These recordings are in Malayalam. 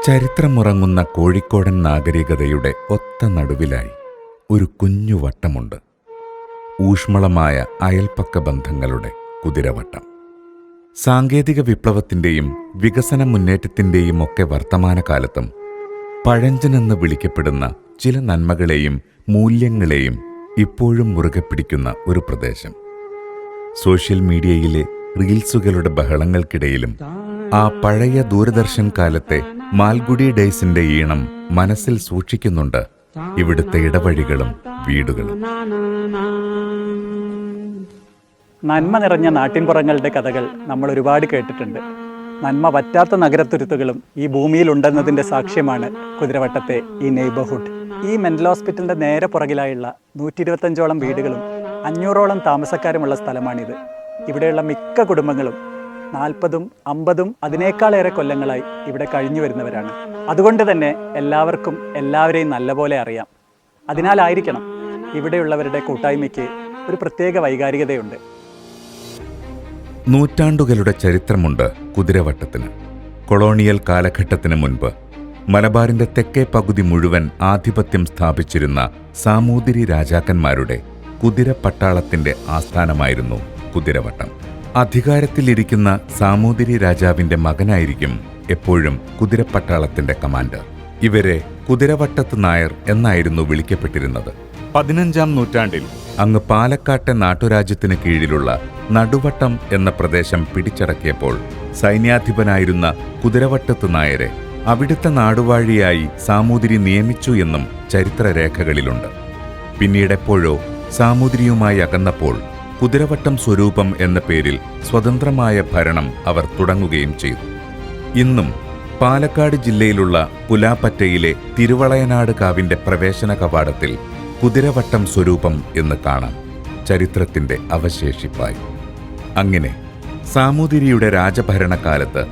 ചരിത്രമുറങ്ങുന്ന കോഴിക്കോടൻ നാഗരികതയുടെ ഒത്ത നടുവിലായി ഒരു കുഞ്ഞു വട്ടമുണ്ട്. ഊഷ്മളമായ അയൽപ്പക്ക ബന്ധങ്ങളുടെ കുതിരവട്ടം. സാങ്കേതിക വിപ്ലവത്തിൻ്റെയും വികസന മുന്നേറ്റത്തിൻ്റെയും ഒക്കെ വർത്തമാനകാലത്തും പഴഞ്ചനെന്ന് വിളിക്കപ്പെടുന്ന ചില നന്മകളെയും മൂല്യങ്ങളെയും ഇപ്പോഴും മുറുകെ പിടിക്കുന്ന ഒരു പ്രദേശം. സോഷ്യൽ മീഡിയയിലെ റീൽസുകളുടെ ബഹളങ്ങൾക്കിടയിലും ആ പഴയ ദൂരദർശൻ കാലത്തെ മാൽഗുഡി ഡേയ്സിന്റെ ഈണം മനസ്സിൽ സൂക്ഷിക്കുന്നുണ്ട് ഇവിടുത്തെ ഇടവഴികളും വീടുകളും. നന്മ നിറഞ്ഞ നാട്ടിൻപുറങ്ങളുടെ കഥകൾ നമ്മൾ ഒരുപാട് കേട്ടിട്ടുണ്ട്. നന്മ പറ്റാത്ത നഗരത്തുരുത്തുകളും ഈ ഭൂമിയിലുണ്ടെന്നതിൻ്റെ സാക്ഷ്യമാണ് കുതിരവട്ടത്തെ ഈ നെയ്ബർഹുഡ്. ഈ മെൻ്റൽ ഹോസ്പിറ്റലിൻ്റെ നേരെ പുറകിലായുള്ള 125ഓളം വീടുകളും 500ഓളം താമസക്കാരുമുള്ള സ്ഥലമാണിത്. ഇവിടെയുള്ള മിക്ക കുടുംബങ്ങളും 40ഉം 50ഉം അതിനേക്കാളേറെ കൊല്ലങ്ങളായി ഇവിടെ കഴിഞ്ഞു വരുന്നവരാണ്. അതുകൊണ്ട് തന്നെ എല്ലാവർക്കും എല്ലാവരെയും നല്ലപോലെ അറിയാം. അതിനാലായിരിക്കണം ഇവിടെയുള്ളവരുടെ കൂട്ടായ്മയ്ക്ക് ഒരു പ്രത്യേക വൈകാരികതയുണ്ട്. നൂറ്റാണ്ടുകളുടെ ചരിത്രമുണ്ട് കുതിരവട്ടത്തിന്. കൊളോണിയൽ കാലഘട്ടത്തിന് മുൻപ് മലബാറിന്റെ തെക്കേ പകുതി മുഴുവൻ ആധിപത്യം സ്ഥാപിച്ചിരുന്ന സാമൂതിരി രാജാക്കന്മാരുടെ കുതിരപ്പട്ടാളത്തിന്റെ ആസ്ഥാനമായിരുന്നു കുതിരവട്ടം. അധികാരത്തിലിരിക്കുന്ന സാമൂതിരി രാജാവിന്റെ മകനായിരിക്കും എപ്പോഴും കുതിരപ്പട്ടാളത്തിന്റെ കമാൻഡർ. ഇവരെ കുതിരവട്ടത്ത് നായർ എന്നായിരുന്നു വിളിക്കപ്പെട്ടിരുന്നത്. 15-ാം നൂറ്റാണ്ടിൽ അങ്ങ് പാലക്കാട്ടെ നാട്ടുരാജ്യത്തിന് കീഴിലുള്ള നടുവട്ടം എന്ന പ്രദേശം പിടിച്ചടക്കിയപ്പോൾ സൈന്യാധിപനായിരുന്ന കുതിരവട്ടത്ത് നായരെ അവിടുത്തെ നാടുവാഴിയായി സാമൂതിരി നിയമിച്ചു എന്നും ചരിത്രരേഖകളിലുണ്ട്. പിന്നീടെപ്പോഴോ സാമൂതിരിയുമായി അകന്നപ്പോൾ കുതിരവട്ടം സ്വരൂപം എന്ന പേരിൽ സ്വതന്ത്രമായ ഭരണം അവർ തുടങ്ങുകയും ചെയ്തു. ഇന്നും പാലക്കാട് ജില്ലയിലുള്ള പുലാപ്പറ്റയിലെ തിരുവളയനാട് കാവിന്റെ പ്രവേശന കവാടത്തിൽ കുതിരവട്ടം സ്വരൂപം എന്ന് കാണാം, ചരിത്രത്തിന്റെ അവശേഷിപ്പായി. അങ്ങനെ സാമൂതിരിയുടെ രാജഭരണകാലത്ത്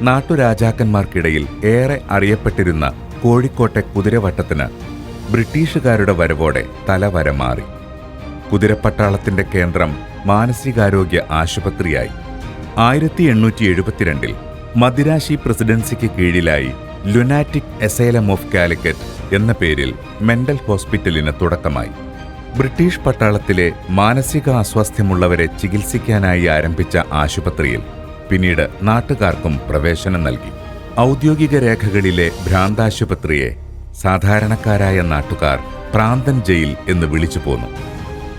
നാട്ടുരാജാക്കന്മാർക്കിടയിൽ ഏറെ അറിയപ്പെട്ടിരുന്ന കോഴിക്കോട്ടെ കുതിരവട്ടത്തിന് ബ്രിട്ടീഷുകാരുടെ വരവോടെ തലവര മാറി. കുതിരപ്പട്ടാളത്തിന്റെ കേന്ദ്രം മാനസികാരോഗ്യ ആശുപത്രിയായി. 1872 മദിരാശി പ്രസിഡൻസിക്ക് കീഴിലായി ലുനാറ്റിക് അസൈലം ഓഫ് കാലിക്കറ്റ് എന്ന പേരിൽ മെന്റൽ ഹോസ്പിറ്റലിന് തുടക്കമായി. ബ്രിട്ടീഷ് പട്ടാളത്തിലെ മാനസിക അസ്വാസ്ഥ്യമുള്ളവരെ ചികിത്സിക്കാനായി ആരംഭിച്ച ആശുപത്രിയിൽ പിന്നീട് നാട്ടുകാർക്കും പ്രവേശനം നൽകി. ഔദ്യോഗിക രേഖകളിലെ ഭ്രാന്താശുപത്രിയെ സാധാരണക്കാരായ നാട്ടുകാർ പ്രാന്തൻ ജയിൽ എന്ന് വിളിച്ചു പോന്നു.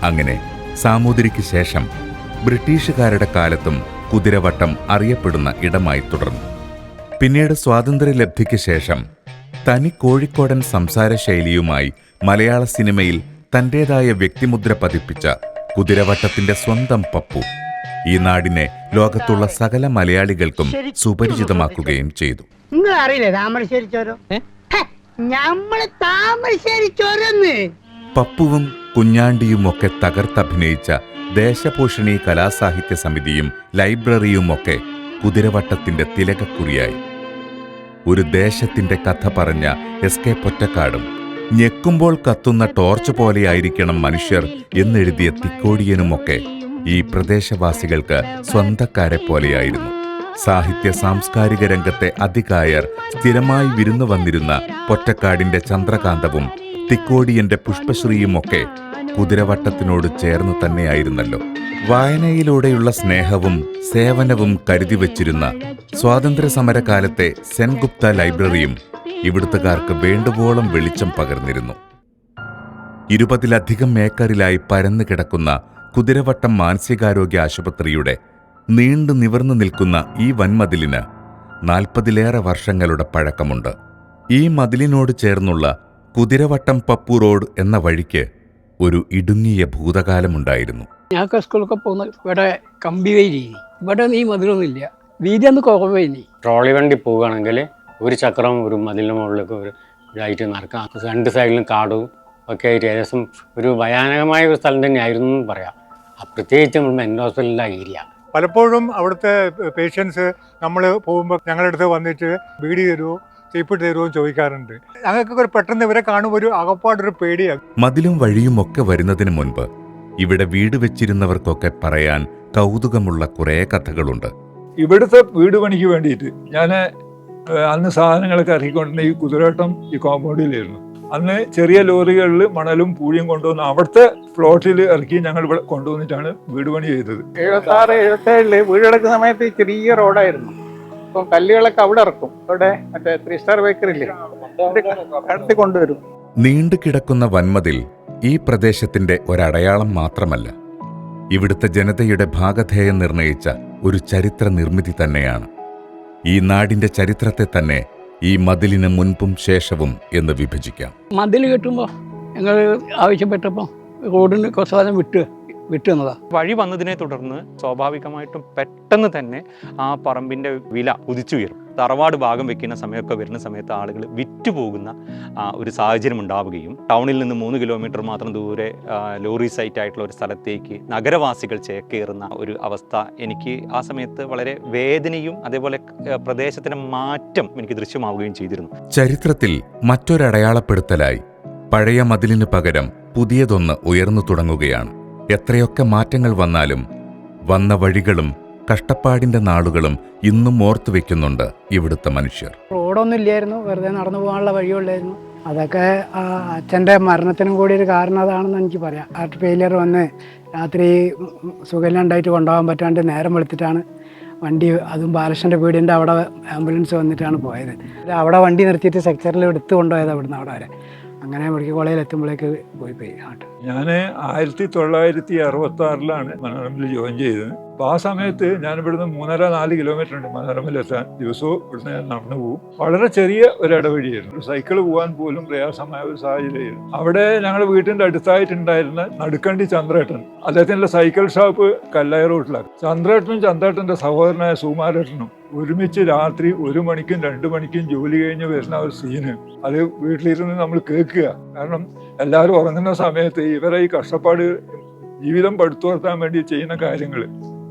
അങ്ങനെ സാമൂതിരിക്ക് ശേഷം ബ്രിട്ടീഷുകാരുടെ കാലത്തും കുതിരവട്ടം അറിയപ്പെടുന്ന ഇടമായി തുടർന്നു. പിന്നീട് സ്വാതന്ത്ര്യലബ്ധിക്ക് ശേഷം തനി കോഴിക്കോടൻ സംസാര ശൈലിയുമായി മലയാള സിനിമയിൽ തന്റേതായ വ്യക്തിമുദ്ര പതിപ്പിച്ച കുതിരവട്ടത്തിന്റെ സ്വന്തം പപ്പു ഈ നാടിനെ ലോകത്തുള്ള സകല മലയാളികൾക്കും സുപരിചിതമാക്കുകയും ചെയ്തു. പപ്പുവും കുഞ്ഞാണ്ടിയുമൊക്കെ തകർത്തഭിനയിച്ച ദേശപോഷിണി കലാസാഹിത്യ സമിതിയും ലൈബ്രറിയുമൊക്കെ കുതിരവട്ടത്തിന്റെ തിലകക്കുറിയായി. ഒരു ദേശത്തിന്റെ കഥ പറഞ്ഞ എസ്.കെ. പൊറ്റക്കാടും ഞെക്കുമ്പോൾ കത്തുന്ന ടോർച്ച് പോലെയായിരിക്കണം മനുഷ്യർ എന്നെഴുതിയ തിക്കോടിയനുമൊക്കെ ഈ പ്രദേശവാസികൾക്ക് സ്വന്തക്കാരെ പോലെയായിരുന്നു. സാഹിത്യ സാംസ്കാരിക രംഗത്തെ അതികായർ സ്ഥിരമായി വിരുന്നു വന്നിരുന്ന പൊറ്റക്കാടിന്റെ ചന്ദ്രകാന്തവും തിക്കോടിയന്റെ പുഷ്പശ്രീയുമൊക്കെ കുതിരവട്ടത്തിനോട് ചേർന്ന് തന്നെയായിരുന്നല്ലോ. വായനയിലൂടെയുള്ള സ്നേഹവും സേവനവും കരുതി വച്ചിരുന്ന സ്വാതന്ത്ര്യസമരകാലത്തെ സെൻഗുപ്ത ലൈബ്രറിയും ഇവിടുത്തുകാർക്ക് വേണ്ടുവോളം വെളിച്ചം പകർന്നിരുന്നു. 20-ലധികം ഏക്കറിലായി പരന്നു കിടക്കുന്ന കുതിരവട്ടം മാനസികാരോഗ്യ ആശുപത്രിയുടെ നീണ്ടു നിവർന്നു നിൽക്കുന്ന ഈ വൻമതിലിന് 40-ലേറെ വർഷങ്ങളുടെ പഴക്കമുണ്ട്. ഈ മതിലിനോട് ചേർന്നുള്ള കുതിരവട്ടം പപ്പു റോഡ് എന്ന വഴിക്ക് ഒരു ഇടുങ്ങിയ ഭൂതകാലമുണ്ടായിരുന്നു. ഞാൻ സ്കൂളൊക്കെ പോകുന്ന ഇവിടെ കമ്പി വൈരി, ഇവിടെ ഈ മതിലൊന്നുമില്ല, വീതി അന്ന് കുറവേനി. ട്രോളി വണ്ടി പോവുകയാണെങ്കിൽ ഒരു ചക്രം ഒരു മതിലിന് മുകളിലേക്ക് ഒരു ഇതായിട്ട് നടക്കാം. 2 സൈഡിലും കാടും ഒക്കെ ആയിട്ട് ഏകദേശം ഒരു ഭയാനകമായ ഒരു സ്ഥലം തന്നെയായിരുന്നു എന്ന് പറയാം. പ്രത്യേകിച്ച് നമ്മൾ മെൻ്റൽ ഹോസ്പിറ്റലിൻ്റെ ഏരിയ. പലപ്പോഴും അവിടുത്തെ പേഷ്യൻസ് നമ്മൾ പോകുമ്പോൾ ഞങ്ങളുടെ അടുത്ത് വന്നിട്ട് ബീഡി തരുമോ തീപ്പിട്ട് തരുമോ ചോദിക്കാറുണ്ട്. ഞങ്ങൾക്കൊക്കെ പെട്ടെന്ന് ഇവരെ കാണുമ്പോൾ ഒരു അകപ്പാടൊരു പേടിയാണ്. മതിലും വഴിയുമൊക്കെ വരുന്നതിന് മുൻപ് ഇവിടെ വീട് വെച്ചിരുന്നവർക്കൊക്കെ പറയാൻ കൗതുകമുള്ള കുറേ കഥകളുണ്ട്. ഇവിടുത്തെ വീട് പണിക്ക് വേണ്ടിയിട്ട് ഞാൻ അന്ന് സാധനങ്ങളൊക്കെ ഇറക്കിക്കൊണ്ടിരുന്ന ഈ കുതിരവട്ടം ഈ കോമ്പൗണ്ടിലായിരുന്നു. അന്ന് ചെറിയ ലോറികളിൽ മണലും പൂഴിയും കൊണ്ടുവന്ന് അവിടുത്തെ ഫ്ലോട്ടിൽ ഇറക്കി ഞങ്ങൾ ഇവിടെ കൊണ്ടുവന്നിട്ടാണ് വീട് പണി ചെയ്തത്. 76-77 വീടെടുക്കുന്ന സമയത്ത് ചെറിയ റോഡായിരുന്നു. ഇപ്പം കല്ലുകളൊക്കെ അവിടെ ഇറക്കും. അവിടെ മറ്റേ 3 സ്റ്റാർ ബേക്കറില്ലേ, കടത്തി കൊണ്ടുവരും. നീണ്ടുകിടക്കുന്ന വൻമതിൽ ഈ പ്രദേശത്തിന്റെ ഒരടയാളം മാത്രമല്ല, ഇവിടുത്തെ ജനതയുടെ ഭാഗധേയം നിർണയിച്ച ഒരു ചരിത്ര നിർമ്മിതി തന്നെയാണ്. ഈ നാടിന്റെ ചരിത്രത്തെ തന്നെ ഈ മതിലിന് മുൻപും ശേഷവും എന്ന് വിഭജിക്കാം. മതിൽ കെട്ടുമ്പോൾ ഞങ്ങൾ ആവശ്യപ്പെട്ടപ്പോൾ റോഡിന് കുറച്ച് സാധനം വിട്ടു എന്നതാണ്. വഴി വന്നതിനെ തുടർന്ന് സ്വാഭാവികമായിട്ടും പെട്ടെന്ന് തന്നെ ആ പറമ്പിൻ്റെ വില കുതിച്ചുയരും. തറവാട് ഭാഗം വെക്കുന്ന സമയമൊക്കെ വരുന്ന സമയത്ത് ആളുകൾ വിറ്റുപോകുന്ന ഒരു സാഹചര്യം ഉണ്ടാവുകയും ടൗണിൽ നിന്ന് 3 കിലോമീറ്റർ മാത്രം ദൂരെ ലോറി സൈറ്റ് ആയിട്ടുള്ള ഒരു സ്ഥലത്തേക്ക് നഗരവാസികൾ ചേക്കേറുന്ന ഒരു അവസ്ഥ എനിക്ക് ആ സമയത്ത് വളരെ വേദനയും അതേപോലെ പ്രദേശത്തിൻ്റെ മാറ്റം എനിക്ക് ദൃശ്യമാവുകയും ചെയ്തിരുന്നു. ചരിത്രത്തിൽ മറ്റൊരടയാളപ്പെടുത്തലായി പഴയ മതിലിന് പകരം പുതിയതൊന്ന് ഉയർന്നു തുടങ്ങുകയാണ്. എത്രയൊക്കെ മാറ്റങ്ങൾ വന്നാലും വന്ന വഴികളും കഷ്ടപ്പാടിന്റെ നാളുകളും ഇന്നും ഓർത്തുവെക്കുന്നുണ്ട് ഇവിടുത്തെ മനുഷ്യർ. റോഡൊന്നും ഇല്ലായിരുന്നു, വെറുതെ നടന്നു പോകാനുള്ള വഴിയുള്ളായിരുന്നു. അതൊക്കെ അച്ഛൻ്റെ മരണത്തിനും കൂടി ഒരു കാരണം അതാണെന്ന് എനിക്ക് പറയാം. ഹാർട്ട് ഫെയിലിയർ വന്ന് രാത്രി സുഖമില്ലാണ്ടായിട്ട് കൊണ്ടുപോകാൻ പറ്റാണ്ട് നേരം വെളുത്തിട്ടാണ് വണ്ടി, അതും ബാലകൃഷ്ണൻ്റെ വീടിൻ്റെ അവിടെ ആംബുലൻസ് വന്നിട്ടാണ് പോയത്. അവിടെ വണ്ടി നിർത്തിയിട്ട് സെക്ടറിൽ എടുത്ത് കൊണ്ടുപോയത് അവിടുന്ന് അവിടെ വരെ. അങ്ങനെ മെഡിക്കൽ കോളേജിൽ എത്തുമ്പോഴേക്ക് പോയി ഹാർട്ട്. ഞാൻ 1966 മനോരമയിൽ ജോയിൻ ചെയ്തത്. അപ്പോൾ ആ സമയത്ത് ഞാൻ ഇവിടുന്ന് 3.5-4 കിലോമീറ്റർ ഉണ്ട് മനോരമയിലെത്താൻ. ദിവസവും ഇവിടുന്ന് ഞാൻ നടന്നു പോകും. വളരെ ചെറിയ ഒരു ഇടവഴിയായിരുന്നു. സൈക്കിൾ പോകാൻ പോലും പ്രയാസമായ ഒരു സാഹചര്യമായിരുന്നു. അവിടെ ഞങ്ങളുടെ വീട്ടിൻ്റെ അടുത്തായിട്ടുണ്ടായിരുന്ന നടുക്കണ്ടി ചന്ദ്രേട്ടൻ, അദ്ദേഹത്തിൻ്റെ സൈക്കിൾ ഷോപ്പ് കല്ലായ റോഡിലാണ്. ചന്ദ്രേട്ടൻ്റെ സഹോദരനായ സുകുമാരേട്ടനും ഒരുമിച്ച് രാത്രി 1 മണിക്കും 2 മണിക്കും ജോലി കഴിഞ്ഞ് വരുന്ന ഒരു സീന് അത് വീട്ടിലിരുന്ന് നമ്മൾ കേൾക്കുക. കാരണം എല്ലാവരും ഉറങ്ങുന്ന സമയത്ത് ഇവരെ ഈ കഷ്ടപ്പാട് ജീവിതം പടുത്തുയർത്താൻ വേണ്ടി ചെയ്യുന്ന കാര്യങ്ങൾ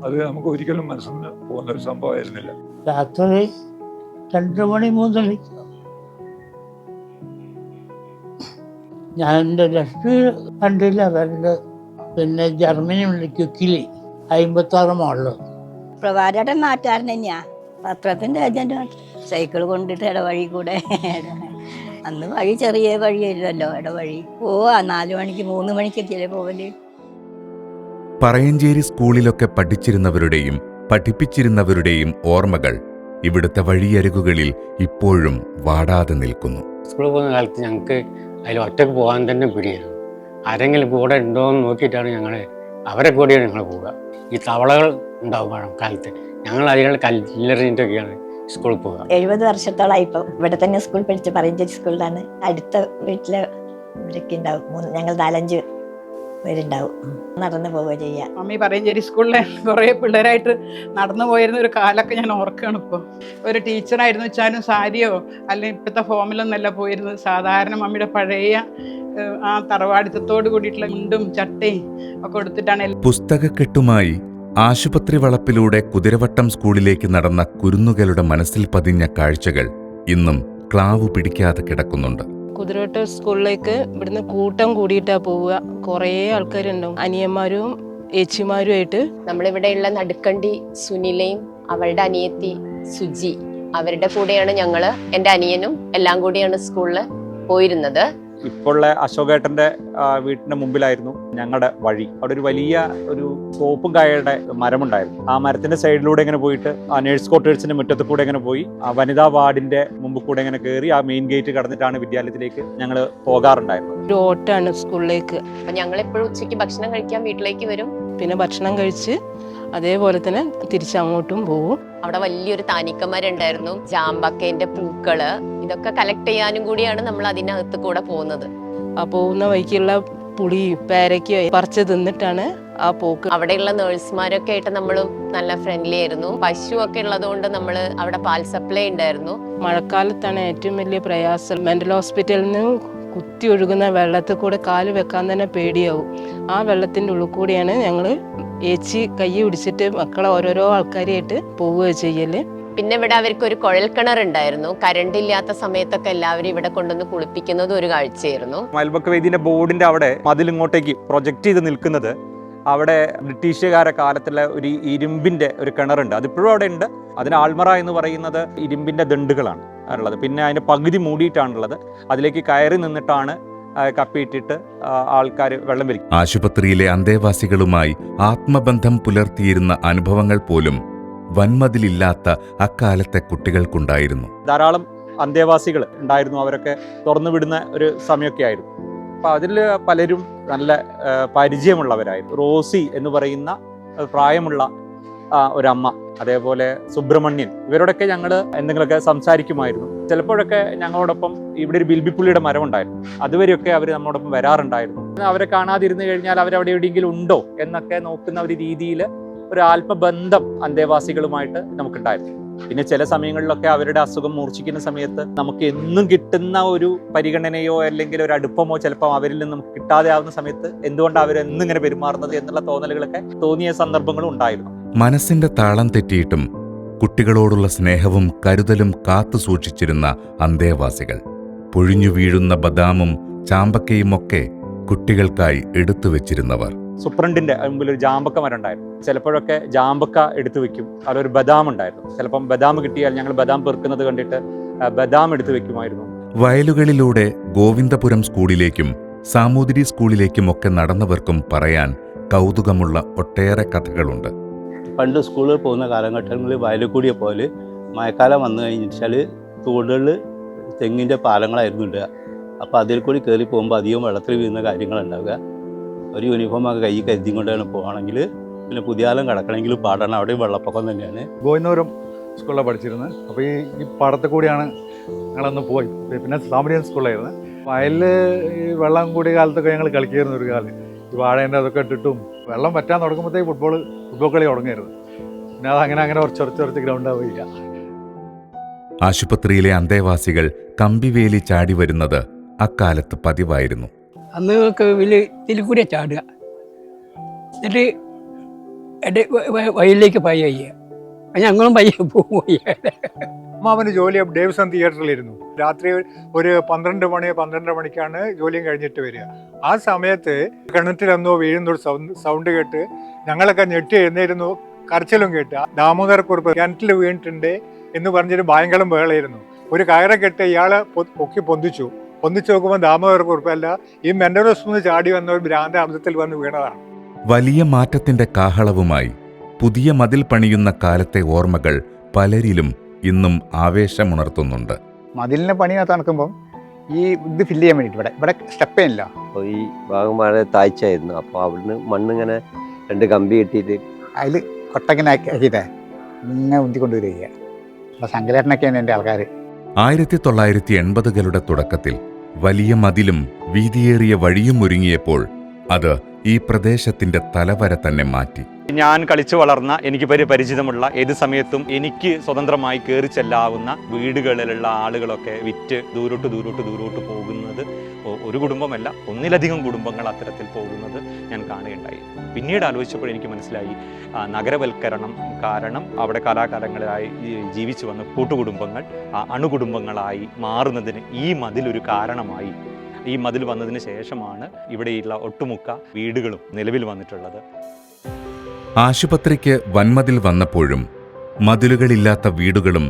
അത് നമുക്ക് ഒരിക്കലും മനസ്സിൽ നിന്ന് പോകുന്ന ഒരു സംഭവമായിരുന്നില്ല. രാത്രി 2 മണി മുതൽ ഞാൻ എൻ്റെ ലക്ഷ്മി കണ്ടില്ല അവരുടെ, പിന്നെ ജർമ്മനി ക്യുക്കിലി 56 മോളില്. പ്രഭാരേട്ടൻ നാട്ടുകാരൻ തന്നെയാ, പത്രത്തിൻ്റെ ഏജന്റ്. സൈക്കിൾ കൊണ്ടിട്ട് ഇടവഴി കൂടെ, അന്ന് വഴി ചെറിയ വഴിയായിരുന്നല്ലോ ഇടവഴി. 4 മണിക്ക് 3 മണിക്ക് ചില പോവല്. പറയഞ്ചേരി സ്കൂളിലൊക്കെ പഠിച്ചിരുന്നവരുടെയും പഠിപ്പിച്ചിരുന്നവരുടെയും ഓർമ്മകൾ ഇവിടുത്തെ വഴിയരികുകളിൽ ഇപ്പോഴും വാടാതെ നിൽക്കുന്നു. സ്കൂളിൽ പോകുന്ന കാലത്ത് ഞങ്ങൾക്ക് അതിൽ ഒറ്റക്ക് പോകാൻ തന്നെ പിടിയായിരുന്നു. ആരെങ്കിലും കൂടെ ഉണ്ടോ എന്ന് നോക്കിയിട്ടാണ് ഞങ്ങൾ അവരെ കൂടെയാണ് ഞങ്ങൾ പോവുക. ഈ തവളകൾ ഉണ്ടാവും കാലത്ത്, ഞങ്ങൾ അതിനുള്ള കല്ലെറിഞ്ഞിട്ടൊക്കെയാണ് സ്കൂളിൽ പോവുക. 70 വർഷത്തോളമായി ഇപ്പം ഇവിടെ തന്നെ സ്കൂൾ പഠിച്ച് പറയഞ്ചേരി സ്കൂളിലാണ്. അടുത്ത വീട്ടില് ഇവരൊക്കെ ഉണ്ടാവും. ഞങ്ങൾ 4-5 പേരുണ്ടാവും. നടന്നു പോവുക ചെയ്യാം. മമ്മി പറയഞ്ചേരി സ്കൂളിലെ കുറേ പിള്ളേരായിട്ട് നടന്നു പോയിരുന്ന ഒരു കാലമൊക്കെ ഞാൻ ഓർക്കുകയാണ്. ഇപ്പോൾ ഒരു ടീച്ചറായിരുന്നു വെച്ചാലും സാരിയോ അല്ലെങ്കിൽ ഇപ്പോഴത്തെ ഫോമിലൊന്നല്ല പോയിരുന്നത്. സാധാരണ മമ്മിയുടെ പഴയ ആ തറവാടിത്തത്തോട് കൂടിയിട്ടുള്ള മുണ്ടും ചട്ടയും ഒക്കെ എടുത്തിട്ടാണ്. പുസ്തകക്കെട്ടുമായി ആശുപത്രി വളപ്പിലൂടെ കുതിരവട്ടം സ്കൂളിലേക്ക് നടന്ന കുരുന്നുകളുടെ മനസ്സിൽ പതിഞ്ഞ കാഴ്ചകൾ ഇന്നും ക്ലാവ് പിടിക്കാതെ കിടക്കുന്നുണ്ട്. കുതിരവട്ടം സ്കൂളിലേക്ക് ഇവിടുന്ന് കൂട്ടം കൂടിയിട്ടാണ് പോവുക. കുറേ ആൾക്കാരുണ്ടാവും, അനിയന്മാരും ഏച്ചിമാരുമായിട്ട്. നമ്മളിവിടെയുള്ള നടുക്കണ്ടി സുനിലയും അവളുടെ അനിയത്തി സുജി, അവരുടെ കൂടെയാണ് ഞങ്ങള്, എൻ്റെ അനിയനും എല്ലാം കൂടിയാണ് സ്കൂളിൽ പോയിരുന്നത്. ഇപ്പോഴുള്ള അശോകേട്ടൻ്റെ വീട്ടിൻ്റെ മുമ്പിലായിരുന്നു ഞങ്ങളുടെ വഴി. അവിടെ ഒരു വലിയ ഒരു സോപ്പും കായയുടെ മരമുണ്ടായിരുന്നു. ആ മരത്തിന്റെ സൈഡിലൂടെ ഇങ്ങനെ പോയിട്ട് ആ നേഴ്സ് ക്വാർട്ടേഴ്സിന്റെ മുറ്റത്ത് കൂടെ ഇങ്ങനെ പോയി ആ വനിതാ വാർഡിന്റെ മുമ്പ് കൂടെ ഇങ്ങനെ കയറി ആ മെയിൻ ഗേറ്റ് കടന്നിട്ടാണ് വിദ്യാലയത്തിലേക്ക് ഞങ്ങൾ പോകാറുണ്ടായിരുന്നത്. ഒരു ഓട്ടാണ് സ്കൂളിലേക്ക്. അപ്പൊ ഞങ്ങൾ എപ്പോഴും ഉച്ചയ്ക്ക് ഭക്ഷണം കഴിക്കാൻ വീട്ടിലേക്ക് വരും. പിന്നെ ഭക്ഷണം കഴിച്ച് അതേപോലെ തന്നെ തിരിച്ചങ്ങോട്ടും പോവും. അവിടെ വലിയൊരു താനിക്കന്മാരുണ്ടായിരുന്നു, ജാമ്പക്കേന്റെ പൂക്കള്, ഇതൊക്കെ കളക്ട് ചെയ്യാനും കൂടിയാണ് നമ്മൾ അതിനകത്ത് കൂടെ പോകുന്നത്. ആ പോകുന്ന വഴിക്കുള്ള പുളിയും പേരയ്ക്കും പറിച്ച് തിന്നിട്ടാണ് ആ പോക്ക്. അവിടെയുള്ള നേഴ്സുമാരൊക്കെ ആയിട്ട് നമ്മളും നല്ല ഫ്രണ്ട്ലി ആയിരുന്നു. പശു ഒക്കെ ഉള്ളതുകൊണ്ട് നമ്മൾ അവിടെ പാൽ സപ്ലൈ ഉണ്ടായിരുന്നു. മഴക്കാലത്താണ് ഏറ്റവും വലിയ പ്രയാസം. മെന്റൽ ഹോസ്പിറ്റലിൽ നിന്ന് കുത്തി ഒഴുകുന്ന വെള്ളത്തിൽ കൂടെ കാല് വെക്കാൻ തന്നെ പേടിയാവും. ആ വെള്ളത്തിൻ്റെ ഉള്ളിൽ കൂടിയാണ് ഞങ്ങൾ ഏച്ചി കൈ പിടിച്ചിട്ട് മക്കളെ ഓരോരോ ആൾക്കാരായിട്ട് പോവുക ചെയ്യല്. പിന്നെ ഇവിടെ അവർക്ക് ഒരു കുഴൽക്കിണർ ഉണ്ടായിരുന്നു. കറണ്ട് ഇല്ലാത്ത സമയത്തൊക്കെ എല്ലാവരും ഇവിടെ കൊണ്ടുവന്ന് കുളിപ്പിക്കുന്നത് ഒരു കാഴ്ചയായിരുന്നു. അയൽപക്ക വേദിന്റെ ബോർഡിന്റെ അവിടെ മതിലിങ്ങോട്ടേക്ക് പ്രൊജക്ട് ചെയ്ത് നിൽക്കുന്നത് അവിടെ ബ്രിട്ടീഷുകാരുടെ കാലത്തുള്ള ഒരു ഇരുമ്പിൻ്റെ ഒരു കിണറുണ്ട്, അതിപ്പോഴും അവിടെ ഉണ്ട്. അതിന് ആൾമറ എന്ന് പറയുന്നത് ഇരുമ്പിൻ്റെ ദണ്ടുകളാണ് ഉള്ളത്. പിന്നെ അതിൻ്റെ പകുതി മൂടിയിട്ടാണുള്ളത്. അതിലേക്ക് കയറി നിന്നിട്ടാണ് കപ്പിയിട്ടിട്ട് ആൾക്കാർ വെള്ളം വലിക്കും. ആശുപത്രിയിലെ അന്തേവാസികളുമായി ആത്മബന്ധം പുലർത്തിയിരുന്ന അനുഭവങ്ങൾ പോലും വൻമതിലില്ലാത്ത അക്കാലത്തെ കുട്ടികൾക്കുണ്ടായിരുന്നു. ധാരാളം അന്തേവാസികൾ ഉണ്ടായിരുന്നു, അവരൊക്കെ തുറന്നു വിടുന്ന ഒരു സമയമൊക്കെ ആയിരുന്നു. അപ്പോൾ അതിൽ പലരും നല്ല പരിചയമുള്ളവരായിരുന്നു. റോസി എന്ന് പറയുന്ന പ്രായമുള്ള ഒരമ്മ, അതേപോലെ സുബ്രഹ്മണ്യൻ, ഇവരോടൊക്കെ ഞങ്ങൾ എന്തെങ്കിലുമൊക്കെ സംസാരിക്കുമായിരുന്നു. ചിലപ്പോഴൊക്കെ ഞങ്ങളോടൊപ്പം ഇവിടെ ഒരു ബിൽബിപ്പുള്ളിയുടെ മരം ഉണ്ടായിരുന്നു, അതുവരെയൊക്കെ അവർ നമ്മളോടൊപ്പം വരാറുണ്ടായിരുന്നു. അവരെ കാണാതിരുന്നു കഴിഞ്ഞാൽ അവരവിടെ എവിടെയെങ്കിലും ഉണ്ടോ എന്നൊക്കെ നോക്കുന്ന ഒരു രീതിയിൽ ഒരു ആത്മബന്ധം അന്തേവാസികളുമായിട്ട് നമുക്കുണ്ടായിരുന്നു. പിന്നെ ചില സമയങ്ങളിലൊക്കെ അവരുടെ അസുഖം മൂർച്ഛിക്കുന്ന സമയത്ത് നമുക്ക് എന്നും കിട്ടുന്ന ഒരു പരിഗണനയോ അല്ലെങ്കിൽ ഒരു അടുപ്പമോ ചിലപ്പോൾ അവരിൽ നിന്ന് നമുക്ക് കിട്ടാതെ ആവുന്ന സമയത്ത് എന്തുകൊണ്ടാണ് അവരെന്നും ഇങ്ങനെ പെരുമാറുന്നത് എന്നുള്ള തോന്നലുകളൊക്കെ തോന്നിയ സന്ദർഭങ്ങളും ഉണ്ടായിരുന്നു. മനസ്സിന്റെ താളം തെറ്റിയിട്ടും കുട്ടികളോടുള്ള സ്നേഹവും കരുതലും കാത്തു സൂക്ഷിച്ചിരുന്ന അന്തേവാസികൾ. പൊഴിഞ്ഞു വീഴുന്ന ബദാമും ചാമ്പക്കയുമൊക്കെ കുട്ടികൾക്കായി എടുത്തു വെച്ചിരുന്നവർ. സൂപ്രണ്ടിന്റെ മുമ്പിൽ ഒരു ജാമ്പക്ക മരം ഉണ്ടായിരുന്നു. ചിലപ്പോഴൊക്കെ ജാമ്പക്ക എടുത്തു വെക്കും. അതിലൊരു ബദാം ഉണ്ടായിരുന്നു. ചിലപ്പം ബദാം കിട്ടിയാൽ ഞങ്ങൾ ബദാം പെറുക്കുന്നത് കണ്ടിട്ട് ബദാം എടുത്തു വെക്കുമായിരുന്നു. വയലുകളിലൂടെ ഗോവിന്ദപുരം സ്കൂളിലേക്കും സാമൂതിരി സ്കൂളിലേക്കുമൊക്കെ നടന്നവർക്കും പറയാൻ കൗതുകമുള്ള ഒട്ടേറെ കഥകളുണ്ട്. പണ്ട് സ്കൂളിൽ പോകുന്ന കാലഘട്ടങ്ങളിൽ വയലിൽ കൂടിയ പോലെ മഴക്കാലം വന്നു കഴിഞ്ഞാൽ തോടുകളിൽ തെങ്ങിൻ്റെ പാലങ്ങളായിരുന്നു ഇടുക. അപ്പോൾ അതിൽ കൂടി കയറി പോകുമ്പോൾ അധികം വെള്ളത്തിൽ വീഴുന്ന കാര്യങ്ങളുണ്ടാവുക. ഒരു യൂണിഫോമൊക്കെ കൈ കരുതി കൊണ്ടാണ് പോകുകയാണെങ്കിൽ പിന്നെ പുതിയാലം കിടക്കണമെങ്കിൽ പാടാണ്. അവിടെയും വെള്ളപ്പൊക്കം തന്നെയാണ്. ഗോവിന്ദപുരം സ്കൂളിലാണ് പഠിച്ചിരുന്നത്. അപ്പോൾ ഈ പാടത്തിൽ കൂടിയാണ് ഞങ്ങളന്ന് പോയി. പിന്നെ സാമൂതിരി സ്കൂളിലായിരുന്നു. വയലിൽ ഈ വെള്ളം കൂടിയ കാലത്തൊക്കെ ഞങ്ങൾ കളിക്കായിരുന്നു. ഒരു കാലം ഈ വാഴേൻ്റെ അതൊക്കെ ഇട്ടിട്ടും വെള്ളം പറ്റാൻ തുടങ്ങുമ്പോഴത്തേക്ക് ഫുട്ബോൾ കളി തുടങ്ങിയായിരുന്നു. പിന്നെ അത് അങ്ങനെ കുറച്ച് ഗ്രൗണ്ടാവുകയില്ല. ആശുപത്രിയിലെ അന്തേവാസികൾ കമ്പിവേലി ചാടി വരുന്നത് അക്കാലത്ത് പതിവായിരുന്നു. അന്ന് ഇതിൽ കൂടെ ചാടുക, എന്നിട്ട് വയലിലേക്ക് പയ്യ ഞങ്ങളും പയ്യ പോയി. അമ്മാവന് ജോലി ഡേവിസൺ തിയേറ്ററിലിരുന്നു. രാത്രി ഒരു 12 മണിക്കാണ് ജോലിയും കഴിഞ്ഞിട്ട് വരിക. ആ സമയത്ത് കിണറ്റിലെന്നോ വീഴുന്നൊരു സൗണ്ട് കേട്ട് ഞങ്ങളൊക്കെ ഞെട്ടി എഴുന്നേരുന്നു. കരച്ചിലും കേട്ട് ദാമോദരക്കുറിപ്പ് കിണറ്റിൽ വീണിട്ടുണ്ട് എന്ന് പറഞ്ഞൊരു ഭയങ്കരം ബഹളായിരുന്നു. ഒരു കയറ കെട്ട് ഇയാളെ പൊന്തിച്ചു നോക്കുമ്പോൾ ദാമോദരക്കുറിപ്പല്ല, ഈ മെന്റലോസ് ചാടി വന്ന ഒരു ഭ്രാന്ത അബദ്ധത്തിൽ വന്ന് വീണതാണ്. വലിയ മാറ്റത്തിന്റെ കാഹളവുമായി പുതിയ മതിൽ പണിയുന്ന കാലത്തെ ഓർമ്മകൾ പലരിലും ഇന്നും ആവേശമുണർത്തുന്നുണ്ട്. മതിലിൻ്റെ പണിനകത്ത് നടക്കുമ്പം ഈ ഇത് ഫില്ല് ചെയ്യാൻ വേണ്ടിയിട്ട് ഇവിടെ സ്റ്റെപ്പേ ഇല്ല. അപ്പോൾ ഈ ഭാഗം വളരെ താഴ്ചയായിരുന്നു. അപ്പോൾ അവിടുന്ന് മണ്ണിങ്ങനെ 2 കമ്പി കെട്ടിയിട്ട് അതിൽ കൊട്ടങ്ങനെ ആക്കിയിട്ട് ഇങ്ങനെ ഉന്തിക്കൊണ്ടുവരിക. അപ്പോൾ സങ്കലേട്ടനൊക്കെയാണ് എൻ്റെ ആൾക്കാർ. 1980കളുടെ തുടക്കത്തിൽ വലിയ മതിലും വീതിയേറിയ വഴിയും ഒരുങ്ങിയപ്പോൾ അത് ഈ പ്രദേശത്തിന്റെ തലവര തന്നെ മാറ്റി. ഞാൻ കളിച്ചു വളർന്ന, എനിക്ക് പരിചിതമുള്ള, ഏത് സമയത്തും എനിക്ക് സ്വതന്ത്രമായി കയറി ചെല്ലാവുന്ന വീടുകളിലുള്ള ആളുകളൊക്കെ വിറ്റ് ദൂരോട്ട് പോകുന്നത് ഒരു കുടുംബമല്ല, ഒന്നിലധികം കുടുംബങ്ങൾ അത്തരത്തിൽ പോകുന്നത് ഞാൻ കാണുകയുണ്ടായി. പിന്നീട് ആലോചിച്ചപ്പോൾ എനിക്ക് മനസ്സിലായി, നഗരവൽക്കരണം കാരണം അവിടെ കാലാകാലങ്ങളായി ജീവിച്ചു വന്ന കൂട്ടുകുടുംബങ്ങൾ അണുകുടുംബങ്ങളായി മാറുന്നതിന് ഈ മതിലൊരു കാരണമായി. ഈ മതിൽ വന്നതിന് ശേഷമാണ് ഇവിടെയുള്ള ഒട്ടുമുക്ക വീടുകളും നിലവിൽ വന്നിട്ടുള്ളത്. ആശുപത്രിക്ക് വൻമതിൽ വന്നപ്പോഴും മതിലുകളില്ലാത്ത വീടുകളും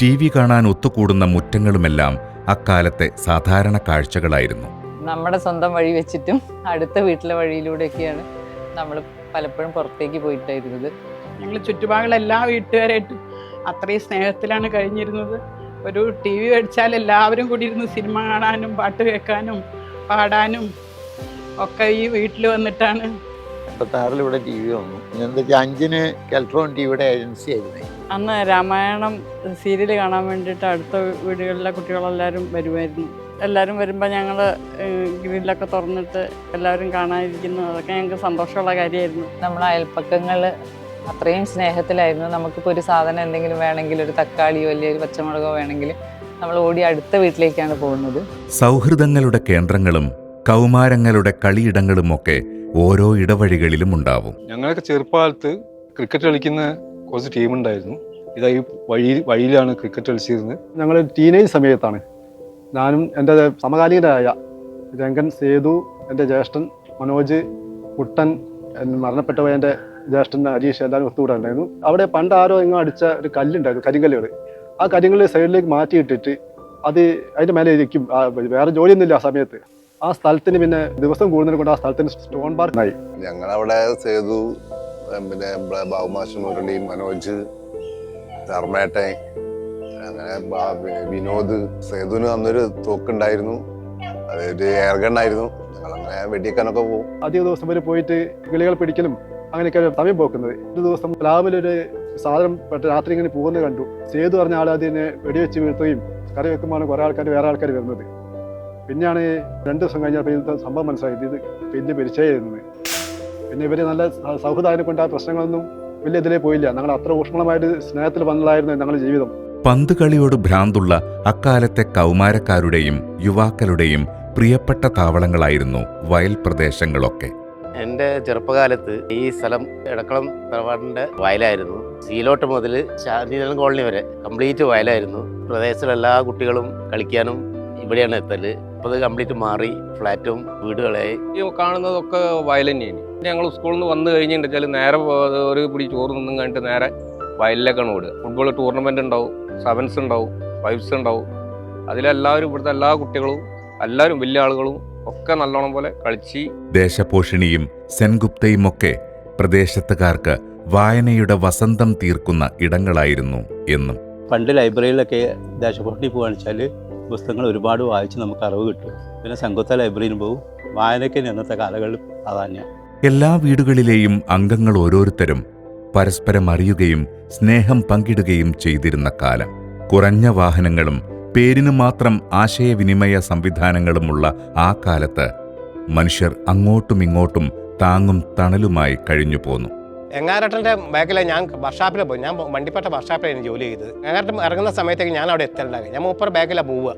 TV കാണാൻ ഒത്തുകൂടുന്ന മുറ്റങ്ങളുമെല്ലാം അക്കാലത്തെ സാധാരണ കാഴ്ചകളായിരുന്നു. നമ്മുടെ സ്വന്തം വഴി വെച്ചിട്ടും അടുത്ത വീട്ടിലെ വഴിയിലൂടെയൊക്കെയാണ് നമ്മൾ പലപ്പോഴും പുറത്തേക്ക് പോയിട്ടായിരുന്നത്. ഞങ്ങൾ ചുറ്റുപാടുള്ള എല്ലാ വീട്ടുകാരായിട്ടും അത്രയും സ്നേഹത്തിലാണ് കഴിഞ്ഞിരുന്നത്. ഒരു TV മേടിച്ചാൽ എല്ലാവരും കൂടി ഇരുന്ന് സിനിമ കാണാനും പാട്ട് കേൾക്കാനും പാടാനും ഒക്കെ ഈ വീട്ടിൽ വന്നിട്ടാണ്. 86 ഇവിടെ TV വന്നു. എന്താ വെച്ചാൽ 5-ന് കെൽട്രോൺ TVയുടെ ഏജൻസി ആയിരുന്നു. അന്ന് രാമായണം സീരിയൽ കാണാൻ വേണ്ടിയിട്ട് അടുത്ത വീടുകളിലെ കുട്ടികളെല്ലാവരും വരുമായിരുന്നു. എല്ലാവരും വരുമ്പോൾ ഞങ്ങൾ ഗ്രില്ലൊക്കെ തുറന്നിട്ട് എല്ലാവരും കാണാനിരിക്കുന്നു. അതൊക്കെ ഞങ്ങൾക്ക് സന്തോഷമുള്ള കാര്യമായിരുന്നു. നമ്മളെ അയൽപ്പക്കങ്ങൾ അത്രയും സ്നേഹത്തിലായിരുന്നു. നമുക്കിപ്പോൾ ഒരു സാധനം എന്തെങ്കിലും വേണമെങ്കിൽ, ഒരു തക്കാളിയോ അല്ലെങ്കിൽ ഒരു പച്ചമുളകോ വേണമെങ്കിൽ നമ്മൾ ഓടി അടുത്ത വീട്ടിലേക്കാണ് പോകുന്നത്. സൗഹൃദങ്ങളുടെ കേന്ദ്രങ്ങളും കൗമാരങ്ങളുടെ കളിയിടങ്ങളുമൊക്കെ ഓരോ ഇടവഴികളിലും ഉണ്ടാവും. ഞങ്ങളൊക്കെ ചെറുപ്പകാലത്ത് ക്രിക്കറ്റ് കളിക്കുന്ന കുറച്ച് ടീമുണ്ടായിരുന്നു. ഇതാ ഈ വഴിയിലാണ് ക്രിക്കറ്റ് കളിച്ചിരുന്നത്. ഞങ്ങൾ ടീനേജ് സമയത്താണ് ഞാനും എൻ്റെ സമകാലീനരായ രംഗൻ, സേതു, എൻ്റെ ജ്യേഷ്ഠൻ മനോജ്, കുട്ടൻ, മരണപ്പെട്ട എൻ്റെ ജ്യേഷ്ഠൻ അരീഷ് എല്ലാവരും ഒത്തുകൂടെ ഉണ്ടായിരുന്നു. അവിടെ പണ്ട് ആരോ ഇങ്ങോ അടിച്ച ഒരു കല്ലുണ്ടായിരുന്നു, കരിങ്കല്ലുകൾ. ആ കരിങ്കല്ല് സൈഡിലേക്ക് മാറ്റിയിട്ടിട്ട് അത് അതിൻ്റെ മേലെ ഇരിക്കും. വേറെ ജോലിയൊന്നുമില്ല ആ സമയത്ത്. ആ സ്ഥലത്തിന് പിന്നെ ദിവസം കൂടുന്നതിനെ കൊണ്ട് ആ സ്ഥലത്തിന് സ്റ്റോൺ പാർക്കായി. ഞങ്ങളവിടെ സേതു, പിന്നെ ബാബുമാഷ്, മുരളി, മനോജ്, ധർമ്മേട്ടൻ, അങ്ങനെ വിനോദ്. സേതുവിന് അന്നൊരു തോക്കുണ്ടായിരുന്നു, അതൊരു എയർഗണ്ണായിരുന്നു. ഞങ്ങളങ്ങനെ വെടിവെക്കാനൊക്കെ പോകും. അധിക ദിവസം വരെ പോയിട്ട് കിളികൾ പിടിക്കലും അങ്ങനെയൊക്കെ സമയം പോക്കുന്നത്. ഒരു ദിവസം പ്ലാവിലൊരു സാധനം രാത്രി ഇങ്ങനെ പോകുന്നത് കണ്ടു. സേതു പറഞ്ഞ ആൾ അതിനെ വെടിവെച്ച് വീഴ്ത്തുകയും കറി വെക്കുമ്പോഴാണ് കുറേ ആൾക്കാർ വേറെ ആൾക്കാർ വരുന്നത്. പിന്നെയാണ് 2 ദിവസം കഴിഞ്ഞപ്പോൾ ഇത് സംഭവം മനസ്സിലായത്, ഇത് വലിയ പരിചയമായിരുന്നത്. പിന്നെ ഇവർ നല്ല സൗഹൃദായതിനെ കൊണ്ട് ആ പ്രശ്നങ്ങളൊന്നും വലിയ ഇതിലേ പോയില്ല. ഞങ്ങൾ അത്ര ഊഷ്മളമായിട്ട് സ്നേഹത്തിൽ വന്നതായിരുന്നു ഞങ്ങളുടെ ജീവിതം. പന്ത് കളിയോട് ഭ്രാന്തുള്ള അക്കാലത്തെ കൗമാരക്കാരുടെയും യുവാക്കളുടെയും പ്രിയപ്പെട്ട താവളങ്ങളായിരുന്നു വയൽ പ്രദേശങ്ങളൊക്കെ. എൻ്റെ ചെറുപ്പകാലത്ത് ഈ സ്ഥലം എടക്കളം തറവാടിൻ്റെ വയലായിരുന്നു. സീലോട്ട് മുതൽ ശാന്തിനഗർ കോളനി വരെ കംപ്ലീറ്റ് വയലായിരുന്നു. പ്രദേശത്തുള്ള എല്ലാ കുട്ടികളും കളിക്കാനും ഇവിടെയാണ് എത്തല്. അപ്പോൾ അത് കംപ്ലീറ്റ് മാറി ഫ്ലാറ്റും വീടുകളായി. ഈ കാണുന്നതൊക്കെ വയൽ തന്നെയാണ്. ഞങ്ങൾ സ്കൂളിൽ നിന്ന് വന്നു കഴിഞ്ഞിട്ടുണ്ടെച്ചാൽ നേരെ ഒരു പിടി ചോറ് നിന്നും കഴിഞ്ഞിട്ട് നേരെ വയലിലേക്കാണ് ഓടുക. ഫുട്ബോൾ ടൂർണമെൻ്റ് ഉണ്ടാവും, സെവൻസ് ഉണ്ടാവും, ഫൈവ്സ് ഉണ്ടാവും. അതിലെല്ലാവരും ഇവിടുത്തെ എല്ലാ കുട്ടികളും എല്ലാവരും വലിയ ആളുകളും ഒക്കെ നല്ലോണം പോലെ കളിച്ച്. ദേശപോഷിണിയും സെൻഗുപ്തയുമൊക്കെ പ്രദേശത്തുകാർക്ക് വായനയുടെ വസന്തം തീർക്കുന്ന ഇടങ്ങളായിരുന്നു എന്നും. പണ്ട് ലൈബ്രറിയിലൊക്കെ ദേശപോഷിണി പോകുകയാണെന്ന് വെച്ചാൽ പുസ്തകങ്ങൾ ഒരുപാട് വായിച്ച് നമുക്ക് അറിവ് കിട്ടും. പിന്നെ സംഗുപ്ത ലൈബ്രറിയിൽ പോകും. വായനയ്ക്ക് അന്നത്തെ കാലങ്ങളിൽ പ്രാധാന്യം. എല്ലാ വീടുകളിലെയും അംഗങ്ങൾ ഓരോരുത്തരും പരസ്പരം അറിയുകയും സ്നേഹം പങ്കിടുകയും ചെയ്തിരുന്ന കാലം. കുറഞ്ഞ വാഹനങ്ങളും പേരിനു മാത്രം ആശയവിനിമയ സംവിധാനങ്ങളുമുള്ള ആ കാലത്ത് മനുഷ്യർ അങ്ങോട്ടും ഇങ്ങോട്ടും താങ്ങും തണലുമായി കഴിഞ്ഞു പോന്നു. എങ്ങാരട്ടൻ്റെ ബാക്കിലെ ഞാൻ വർഷാപ്പിൽ പോയി. ഞാൻ വണ്ടിപ്പെട്ട വർഷാപ്പിലാണ് ജോലി ചെയ്തത്. എങ്ങാരട്ടൻ ഇറങ്ങുന്ന സമയത്തേക്ക് ഞാൻ അവിടെ എത്തലുണ്ടാകും. ഞാൻ മൂപ്പർ ബാക്കിലാണ് പോവുക.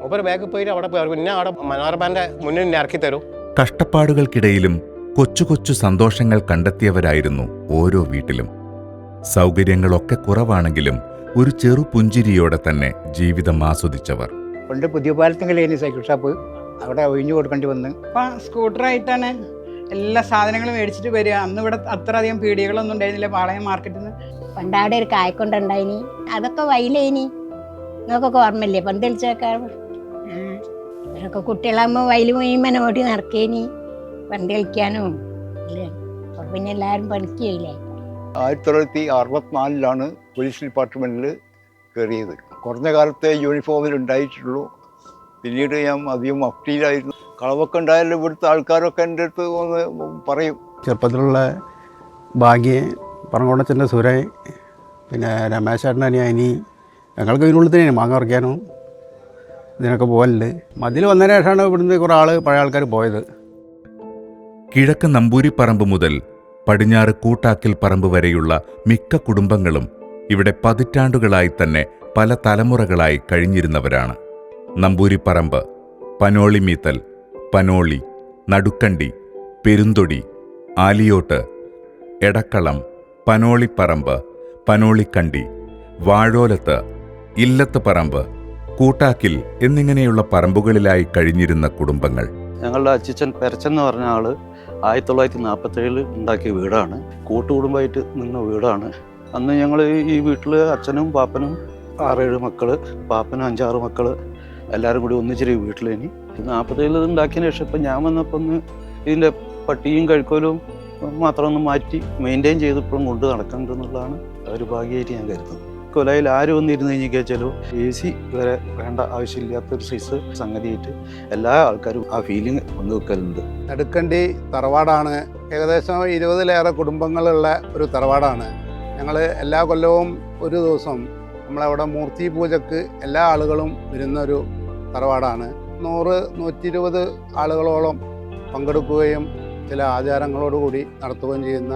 മൂപ്പർ ബാക്കിൽ പോയിട്ട് അവിടെ പിന്നെ അവിടെ മനോരമൻ്റെ മുന്നിൽ എന്നെ ഇറക്കി തരും. കഷ്ടപ്പാടുകൾക്കിടയിലും കൊച്ചു കൊച്ചു സന്തോഷങ്ങൾ കണ്ടെത്തിയവരായിരുന്നു ഓരോ വീട്ടിലും. സൗകര്യങ്ങളൊക്കെ കുറവാണെങ്കിലും ഒരു ചെറു പുഞ്ചിരിയോടെ തന്നെ ജീവിതം ആസ്വദിച്ചവർ. പണ്ട് പുതിയ പാലത്തെങ്കിലും സൈക്കിൾ ഷോപ്പ് അവിടെ ഒഴിഞ്ഞു കൊടുക്കേണ്ടി വന്ന്. അപ്പം സ്കൂട്ടറായിട്ടാണ് എല്ലാ സാധനങ്ങളും മേടിച്ചിട്ട് വരിക. അന്ന് ഇവിടെ അത്ര അധികം പീടികകളൊന്നും ഉണ്ടായിരുന്നില്ല പാളയം മാർക്കറ്റിൽ നിന്ന്. പണ്ടാടെ ഒരു കായക്കൊണ്ടുണ്ടായിനി, അതൊക്കെ വയലേനി. നിങ്ങൾക്കൊക്കെ ഓർമ്മയില്ലേ പന്ത് കളിച്ചൊക്കെ? ഇവരൊക്കെ കുട്ടികളാകുമ്പോൾ വയൽ മുഴുവൻ ഓടി നടക്കേനി പന്ത് കളിക്കാനും. അപ്പൊ പിന്നെ എല്ലാവരും പഠിക്കുകയില്ലേ. 1964 പോലീസ് ഡിപ്പാർട്ട്മെൻറ്റിൽ കയറിയത്. കുറഞ്ഞ കാലത്തെ യൂണിഫോമിൽ ഉണ്ടായിട്ടുള്ളൂ. പിന്നീട് ഞാൻ അധികം അഫ്റ്റീലായിരുന്നു. കളവൊക്കെ ഉണ്ടായാലും ഇവിടുത്തെ ആൾക്കാരൊക്കെ എൻ്റെ അടുത്ത് ഒന്ന് പറയും. ചെറുപ്പത്തിലുള്ള ഭാഗ്യ, പറങ്കോണച്ചൻ്റെ സുരൈ, പിന്നെ രമേശേട്ടൻ അനിയനി, ഞങ്ങൾക്ക് ഇതിനുള്ളിൽ തന്നെയാണ് മാങ്ങ പറിക്കാനും ഇതിനൊക്കെ പോകലുണ്ട്. മതിൽ വന്നതിന് ശേഷമാണ് ഇവിടുന്ന് കുറേ പഴയ ആൾക്കാർ പോയത്. കിഴക്ക് നമ്പൂരിപ്പറമ്പ് മുതൽ പടിഞ്ഞാറ് കൂട്ടാക്കിൽ പറമ്പ് വരെയുള്ള മിക്ക കുടുംബങ്ങളും ഇവിടെ പതിറ്റാണ്ടുകളായി തന്നെ പല തലമുറകളായി കഴിഞ്ഞിരുന്നവരാണ്. നമ്പൂരിപ്പറമ്പ്, പനോളിമീത്തൽ, പനോളി, നടുക്കണ്ടി, പെരുന്തൊടി, ആലിയോട്ട്, എടക്കളം, പനോളിപ്പറമ്പ്, പനോളിക്കണ്ടി, വാഴോലത്ത്, ഇല്ലത്ത് പറമ്പ്, കൂട്ടാക്കിൽ എന്നിങ്ങനെയുള്ള പറമ്പുകളിലായി കഴിഞ്ഞിരുന്ന കുടുംബങ്ങൾ. ഞങ്ങളുടെ അച്ഛൻ പെരച്ചൻ എന്ന് പറഞ്ഞ ആള് 1947 ഉണ്ടാക്കിയ വീടാണ്. കൂട്ടുകുടുംബമായിട്ട് നിന്ന വീടാണ്. അന്ന് ഞങ്ങൾ ഈ വീട്ടിൽ അച്ഛനും പാപ്പനും 6-7 മക്കള്, പാപ്പനും 5-6 മക്കള്, എല്ലാവരും കൂടി ഒന്നിച്ചൊരു വീട്ടിലേനി. 47 ഉണ്ടാക്കിയതിന് ശേഷം ഇപ്പം ഞാൻ വന്നപ്പോൾ ഒന്ന് ഇതിൻ്റെ പട്ടിയും കഴിക്കലും മാത്രം ഒന്ന് മാറ്റി മെയിൻറ്റെയിൻ ചെയ്തപ്പോഴും കൊണ്ട് നടക്കണ്ടെന്നുള്ളതാണ് ഒരു ഭാഗ്യമായിട്ട് ഞാൻ കരുതുന്നത്. കൊലയിൽ ആരും ഒന്നിരുന്ന് കഴിഞ്ഞാൽ AC വരെ വേണ്ട ആവശ്യമില്ലാത്തൊരു സൈസ് സംഗതിയായിട്ട് എല്ലാ ആൾക്കാരും ആ ഫീലിംഗ് പങ്കുവെക്കലുണ്ട്. നടുക്കണ്ടി തറവാടാണ്. ഏകദേശം 20-ലേറെ കുടുംബങ്ങളുള്ള ഒരു തറവാടാണ്. ഞങ്ങൾ എല്ലാ കൊല്ലവും ഒരു ദിവസം നമ്മളവിടെ മൂർത്തി പൂജക്ക് എല്ലാ ആളുകളും വരുന്നൊരു തറവാടാണ്. 100-120 ആളുകളോളം പങ്കെടുക്കുകയും ചില ആചാരങ്ങളോടുകൂടി നടത്തുകയും ചെയ്യുന്ന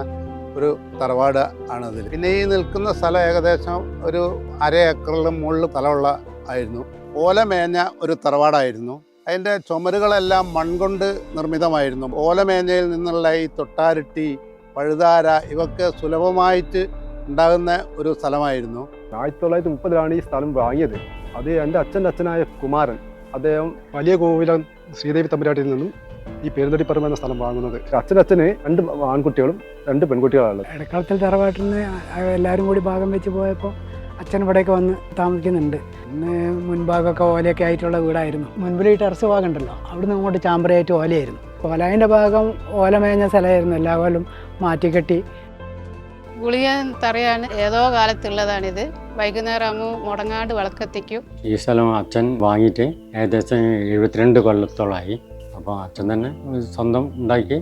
ഒരു തറവാട് ആണതിൽ. പിന്നെ ഈ നിൽക്കുന്ന സ്ഥലം ഏകദേശം ഒരു 1/2 ഏക്കറിലും മുകളിൽ സ്ഥലമുള്ള ആയിരുന്നു. ഓല മേഞ്ഞ ഒരു തറവാടായിരുന്നു. അതിൻ്റെ ചുമരുകളെല്ലാം മൺകൊണ്ട് നിർമ്മിതമായിരുന്നു. ഓല മേഞ്ഞയിൽ നിന്നുള്ള ഈ തൊട്ടാരിട്ടി, പഴുതാര ഇവയൊക്കെ സുലഭമായിട്ട് ഉണ്ടാകുന്ന ഒരു സ്ഥലമായിരുന്നു. 1930 ഈ സ്ഥലം വാങ്ങിയത്. അത് എൻ്റെ അച്ഛനായ കുമാരൻ, അദ്ദേഹം വലിയ കോവിലം ശ്രീദേവി തമ്പുരാട്ടിൽ നിന്നും ഈ പെരുന്തടിപ്പറമ്പ് എന്ന സ്ഥലം വാങ്ങുന്നത്. അച്ഛന് 2 ആൺകുട്ടികളും 2 പെൺകുട്ടികളാണ്. എടക്കളത്തിൽ തറവാട്ടിൽ നിന്ന് എല്ലാവരും കൂടി ഭാഗം വെച്ച് പോയപ്പോൾ അച്ഛൻ ഇവിടെയൊക്കെ വന്ന് താമസിക്കുന്നുണ്ട്. ഇന്ന് മുൻഭാഗമൊക്കെ ഓലയൊക്കെ ആയിട്ടുള്ള വീടായിരുന്നു. മുൻപിൽ ഈ ടെറസ് ഭാഗം ഉണ്ടല്ലോ, അവിടുന്ന് അങ്ങോട്ട് ചാമ്പറയായിട്ട് ഓലയായിരുന്നു. ഓലതിൻ്റെ ഭാഗം ഓല മേഞ്ഞ സ്ഥലമായിരുന്നു. എല്ലാ കൊല്ലം മാറ്റിക്കെട്ടി. ഗുളികൻ തറയാണ്, ഏതോ കാലത്തുള്ളതാണിത്. വൈകുന്നേരം ആകുമ്പോൾ മുടങ്ങാണ്ട് വിളക്കെത്തിക്കും. ഈ സ്ഥലം അച്ഛൻ വാങ്ങിയിട്ട് ഏകദേശം 72 കൊല്ലത്തോളമായി. അപ്പോൾ അച്ഛൻ തന്നെ സ്വന്തം ഉണ്ടാക്കി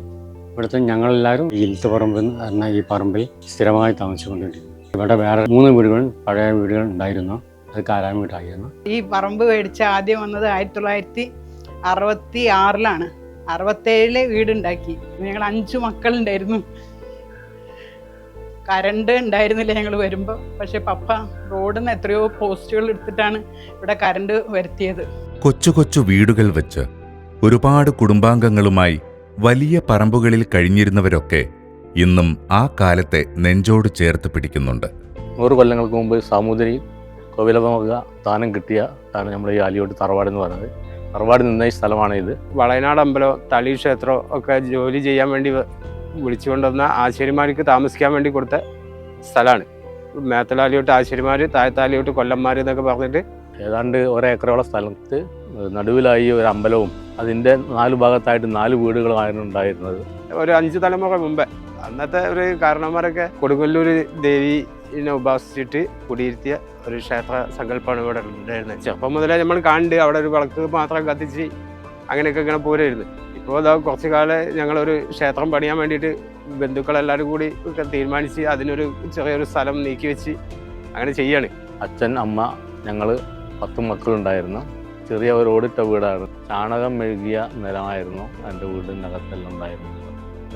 ഇവിടുത്തെ ഞങ്ങളെല്ലാവരും ഇൽത്തുപറമ്പ് എന്ന ഈ പറമ്പിൽ സ്ഥിരമായി താമസിച്ചുകൊണ്ടിരിക്കുന്നു. ഇവിടെ വേറെ 3 വീടുകൾ പഴയ വീടുകൾ ഉണ്ടായിരുന്നു. അത് കാരാൻ വീടായിരുന്നു. ഈ പറമ്പ് മേടിച്ച ആദ്യം വന്നത് 1966 67 വീടുണ്ടാക്കി. ഞങ്ങൾ 5 മക്കളുണ്ടായിരുന്നു. കറണ്ട് ഉണ്ടായിരുന്നില്ല ഞങ്ങൾ വരുമ്പോൾ. പക്ഷെ പപ്പ റോഡിൽ നിന്ന് എത്രയോ പോസ്റ്റുകൾ എടുത്തിട്ടാണ് ഇവിടെ കറണ്ട് വരുത്തിയത്. കൊച്ചു കൊച്ചു വീടുകൾ വെച്ച് ഒരുപാട് കുടുംബാംഗങ്ങളുമായി വലിയ പറമ്പുകളിൽ കഴിഞ്ഞിരുന്നവരൊക്കെ ഇന്നും ആ കാലത്തെ നെഞ്ചോട് ചേർത്ത് പിടിക്കുന്നുണ്ട്. 100 കൊല്ലങ്ങൾക്ക് മുമ്പ് സാമൂതിരി കോവിലമക ദാനം കിട്ടിയ താണ് നമ്മുടെ ഈ ആലിയോട്ട് തറവാട് എന്ന് പറയുന്നത്. തറവാട് നിന്ന ഈ സ്ഥലമാണ് ഇത്. വളയനാട് അമ്പലം, തളി ക്ഷേത്രം ഒക്കെ ജോലി ചെയ്യാൻ വേണ്ടി വിളിച്ചുകൊണ്ടുവന്ന ആശാരിമാർക്ക് താമസിക്കാൻ വേണ്ടി കൊടുത്ത സ്ഥലമാണ്. മേത്തലാലിയോട്ട് ആശാരിമാർ, താഴത്താലിയോട്ട് കൊല്ലന്മാർ എന്നൊക്കെ പറഞ്ഞിട്ട് ഏതാണ്ട് 1 ഏക്കറോളം സ്ഥലത്ത് നടുവിലായി ഒരു അമ്പലവും അതിൻ്റെ 4 ഭാഗത്തായിട്ട് 4 വീടുകളായിരുന്നു ഉണ്ടായിരുന്നത്. ഒരു 5 തലമുറ മുമ്പേ അന്നത്തെ ഒരു കാരണന്മാരൊക്കെ കൊടുങ്ങല്ലൂർ ദേവിനെ ഉപാസിച്ചിട്ട് കുടിയിരുത്തിയ ഒരു ക്ഷേത്ര സങ്കല്പമാണ് ഇവിടെ ഉണ്ടായിരുന്നത്. ചെറുപ്പം മുതലേ നമ്മൾ കാണുന്നുണ്ട്. അവിടെ ഒരു വിളക്ക് മാത്രം കത്തിച്ച് അങ്ങനെയൊക്കെ ഇങ്ങനെ പോരായിരുന്നു. ഇപ്പോൾ അതാ കുറച്ച് കാലം ഞങ്ങളൊരു ക്ഷേത്രം പണിയാൻ വേണ്ടിയിട്ട് ബന്ധുക്കളെല്ലാവരും കൂടി ഒക്കെ തീരുമാനിച്ച് അതിനൊരു ചെറിയൊരു സ്ഥലം നീക്കി വെച്ച് അങ്ങനെ ചെയ്യാണ്. അച്ഛൻ, അമ്മ, ഞങ്ങൾ 10 മക്കളുണ്ടായിരുന്നു. ചെറിയ ഒരു ഓടിട്ട വീടാണ്. ചാണകം മെഴുകിയ നിലമായിരുന്നു എൻ്റെ വീടിനകത്തെല്ലാം ഉണ്ടായിരുന്നത്.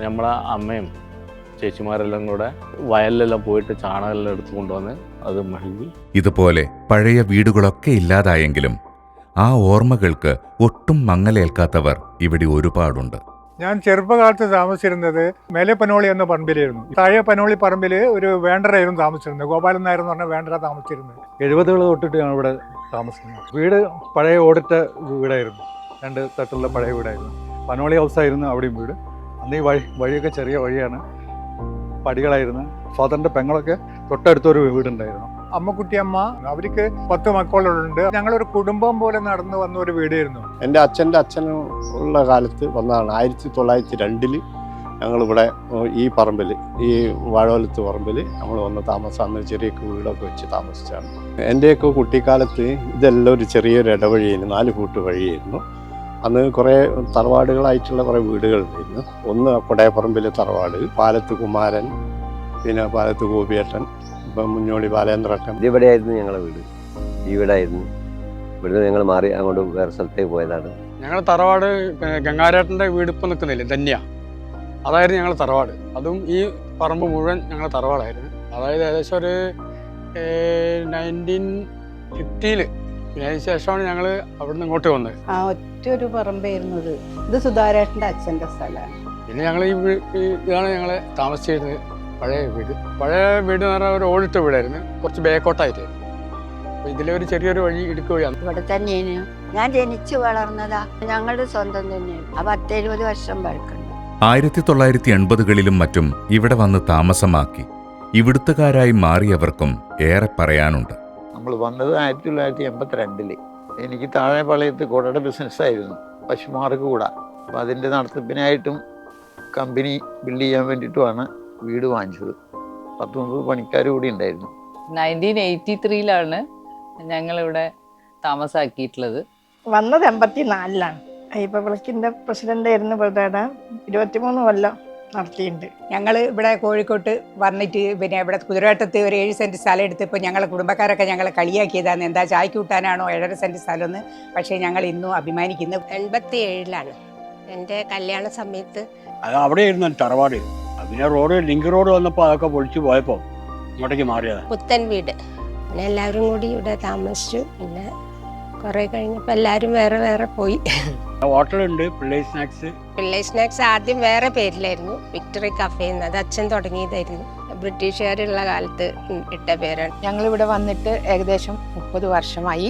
നമ്മളെ അമ്മയും ചേച്ചിമാരെല്ലാം കൂടെ വയലിലെല്ലാം പോയിട്ട് ചാണകമെല്ലാം എടുത്തു കൊണ്ടുവന്ന് അത് മെഴുകി. ഇതുപോലെ പഴയ വീടുകളൊക്കെ ഇല്ലാതായെങ്കിലും ആ ഓർമ്മകൾക്ക് ഒട്ടും മങ്ങലേൽക്കാത്തവർ ഇവിടെ ഒരുപാടുണ്ട്. ഞാൻ ചെറുപ്പകാലത്ത് താമസിച്ചിരുന്നത് മേലെ പനോളി എന്ന പറമ്പിലായിരുന്നു. താഴെ പനോളി പറമ്പിൽ ഒരു വേണ്ടറായിരുന്നു താമസിച്ചിരുന്നത്. ഗോപാലൻ നായർ എന്ന് പറഞ്ഞ വേണ്ടറ താമസിച്ചിരുന്നത്. 70കൾ തൊട്ടിട്ട് ഞാൻ ഇവിടെ താമസിക്കുന്നത്. വീട് പഴയ ഓടിട്ട വീടായിരുന്നു. 2 തട്ടുള്ള പഴയ വീടായിരുന്നു. പനോളി ഹൗസായിരുന്നു അവിടെയും വീട്. അന്ന് ഈ വഴിയൊക്കെ ചെറിയ വഴിയാണ്, പടികളായിരുന്നു. ഫാദറിൻ്റെ പെങ്ങളൊക്കെ തൊട്ടടുത്തൊരു വീടുണ്ടായിരുന്നു. അമ്മക്കുട്ടിയമ്മ, അവർക്ക് 10 മക്കളുണ്ട്. ഞങ്ങളൊരു കുടുംബം പോലെ നടന്നു വന്ന ഒരു വീടായിരുന്നു. എൻ്റെ അച്ഛനും ഉള്ള കാലത്ത് വന്നതാണ്. 1902 ഞങ്ങളിവിടെ ഈ പറമ്പിൽ, ഈ വാഴവലത്ത് പറമ്പിൽ നമ്മൾ വന്ന് താമസം. അന്ന് ചെറിയ വീടൊക്കെ വെച്ച് താമസിച്ചാണ്. എൻ്റെയൊക്കെ കുട്ടിക്കാലത്ത് ഇതെല്ലാം ഒരു ചെറിയൊരു ഇടവഴിയായിരുന്നു. 4 ഫൂട്ട് വഴിയായിരുന്നു. അന്ന് കുറേ തറവാടുകളായിട്ടുള്ള കുറേ വീടുകളുണ്ടായിരുന്നു. ഒന്ന് കൊടയപ്പറമ്പിലെ തറവാട്, പാലത്ത് കുമാരൻ, പിന്നെ പാലത്ത് ഗോപിയേട്ടൻ, ഇപ്പം മുന്നോടി ബാലേന്ദ്രട്ടൻ. ഇവിടെയായിരുന്നു ഞങ്ങളുടെ വീട്. ഈ വീടായിരുന്നു. ഇവിടുന്ന് ഞങ്ങൾ മാറി അങ്ങോട്ട് വേറെ സ്ഥലത്തേക്ക് പോയതാണ്. ഞങ്ങൾ തറവാട് ഗംഗാരേട്ടൻ്റെ വീട് ഇപ്പം നിൽക്കുന്നില്ല, ധന്യ, അതായിരുന്നു ഞങ്ങൾ തറവാട്. അതും ഈ പറമ്പ് മുഴുവൻ ഞങ്ങൾ തറവാടായിരുന്നു. അതായത് ഏകദേശം ഒരു 1950 പിന്നെ അതിന് ശേഷമാണ് ഞങ്ങൾ അവിടുന്ന് ഇങ്ങോട്ട് വന്നത്. ആ ഒറ്റൊരു പറമ്പായിരുന്നു ഇത്. ഇത് സുധാരേട്ടൻ്റെ അച്ഛൻ്റെ സ്ഥലമാണ്. പിന്നെ ഞങ്ങൾ ഇതാണ് ഞങ്ങൾ താമസിച്ചിരുന്നത്. പഴയ വീട് എന്ന് പറഞ്ഞാൽ ഒരു ഓടിട്ട വീടായിരുന്നു. കുറച്ച് ബേക്കോട്ടായിട്ട്. അപ്പോൾ ഇതിലൊരു ചെറിയൊരു വഴി ഇടുക്കുകയാണ്. ഇവിടെ തന്നെയാണ് ഞാൻ ജനിച്ചു വളർന്നതാ. ഞങ്ങളുടെ സ്വന്തം തന്നെയാണ്. ആ 10-70 വർഷം പഴക്കമുണ്ട്. 1980കളിലും മറ്റും ഇവിടെ വന്ന് താമസമാക്കി ഇവിടുത്തുകാരായി മാറിയവർക്കും ഏറെ പറയാനുണ്ട്. നമ്മൾ വന്നത് 1982. എനിക്ക് താഴെപ്പാളയത്ത് കുടയുടെ ബിസിനസ്സായിരുന്നു, പശുമാർക്ക് കൂടാ. അപ്പോൾ അതിൻ്റെ നടത്തിപ്പിനായിട്ടും കമ്പനി ബിൽഡ് ചെയ്യാൻ വേണ്ടിയിട്ടുമാണ് വീട് വാങ്ങിച്ചത്. 10-30 പണിക്കാർ കൂടി ഉണ്ടായിരുന്നു. 1983 ഞങ്ങളിവിടെ താമസാക്കിയിട്ടുള്ളത്. വന്നത് 84 ഇപ്പൊ വിളക്കിന്റെ പ്രസിഡന്റ് ആയിരുന്നു. 23 കൊല്ലം നടത്തിയിട്ടുണ്ട്. ഞങ്ങൾ ഇവിടെ കോഴിക്കോട്ട് വന്നിട്ട് പിന്നെ ഇവിടെ കുതിരവട്ടത്ത് ഒരു 7 സെന്റ് സ്ഥലം എടുത്തപ്പോൾ ഞങ്ങളെ കുടുംബക്കാരൊക്കെ ഞങ്ങളെ കളിയാക്കിയതാണ്. എന്താ ചായക്ക് കൂട്ടാനാണോ 7.5 സെന്റ് സ്ഥലമെന്ന്. പക്ഷേ ഞങ്ങൾ ഇന്നും അഭിമാനിക്കുന്നു. 87 എൻ്റെ കല്യാണ സമയത്ത് അത് അവിടെയായിരുന്നു തറവാട്. പിന്നെ ലിങ്ക് റോഡ് വന്നപ്പോൾ അതൊക്കെ പൊളിച്ചു പോയപ്പോൾ ഇങ്ങോട്ടേക്ക് മാറിയതാണ്. പുത്തൻ വീട്. പിന്നെ എല്ലാവരും കൂടി ഇവിടെ താമസിച്ചു. പിന്നെ കുറെ കഴിഞ്ഞപ്പോൾ എല്ലാവരും വേറെ വേറെ പോയി. ഹോട്ടലുണ്ട്, പിള്ളേ സ്നാക്സ് ആദ്യം വേറെ പേരിലായിരുന്നു, വിക്ടറി കഫേ എന്ന്. അത് അച്ഛൻ തുടങ്ങിയതായിരുന്നു. ബ്രിട്ടീഷുകാരുള്ള കാലത്ത് ഇട്ട പേരാണ്. ഞങ്ങളിവിടെ വന്നിട്ട് ഏകദേശം 30 വർഷമായി.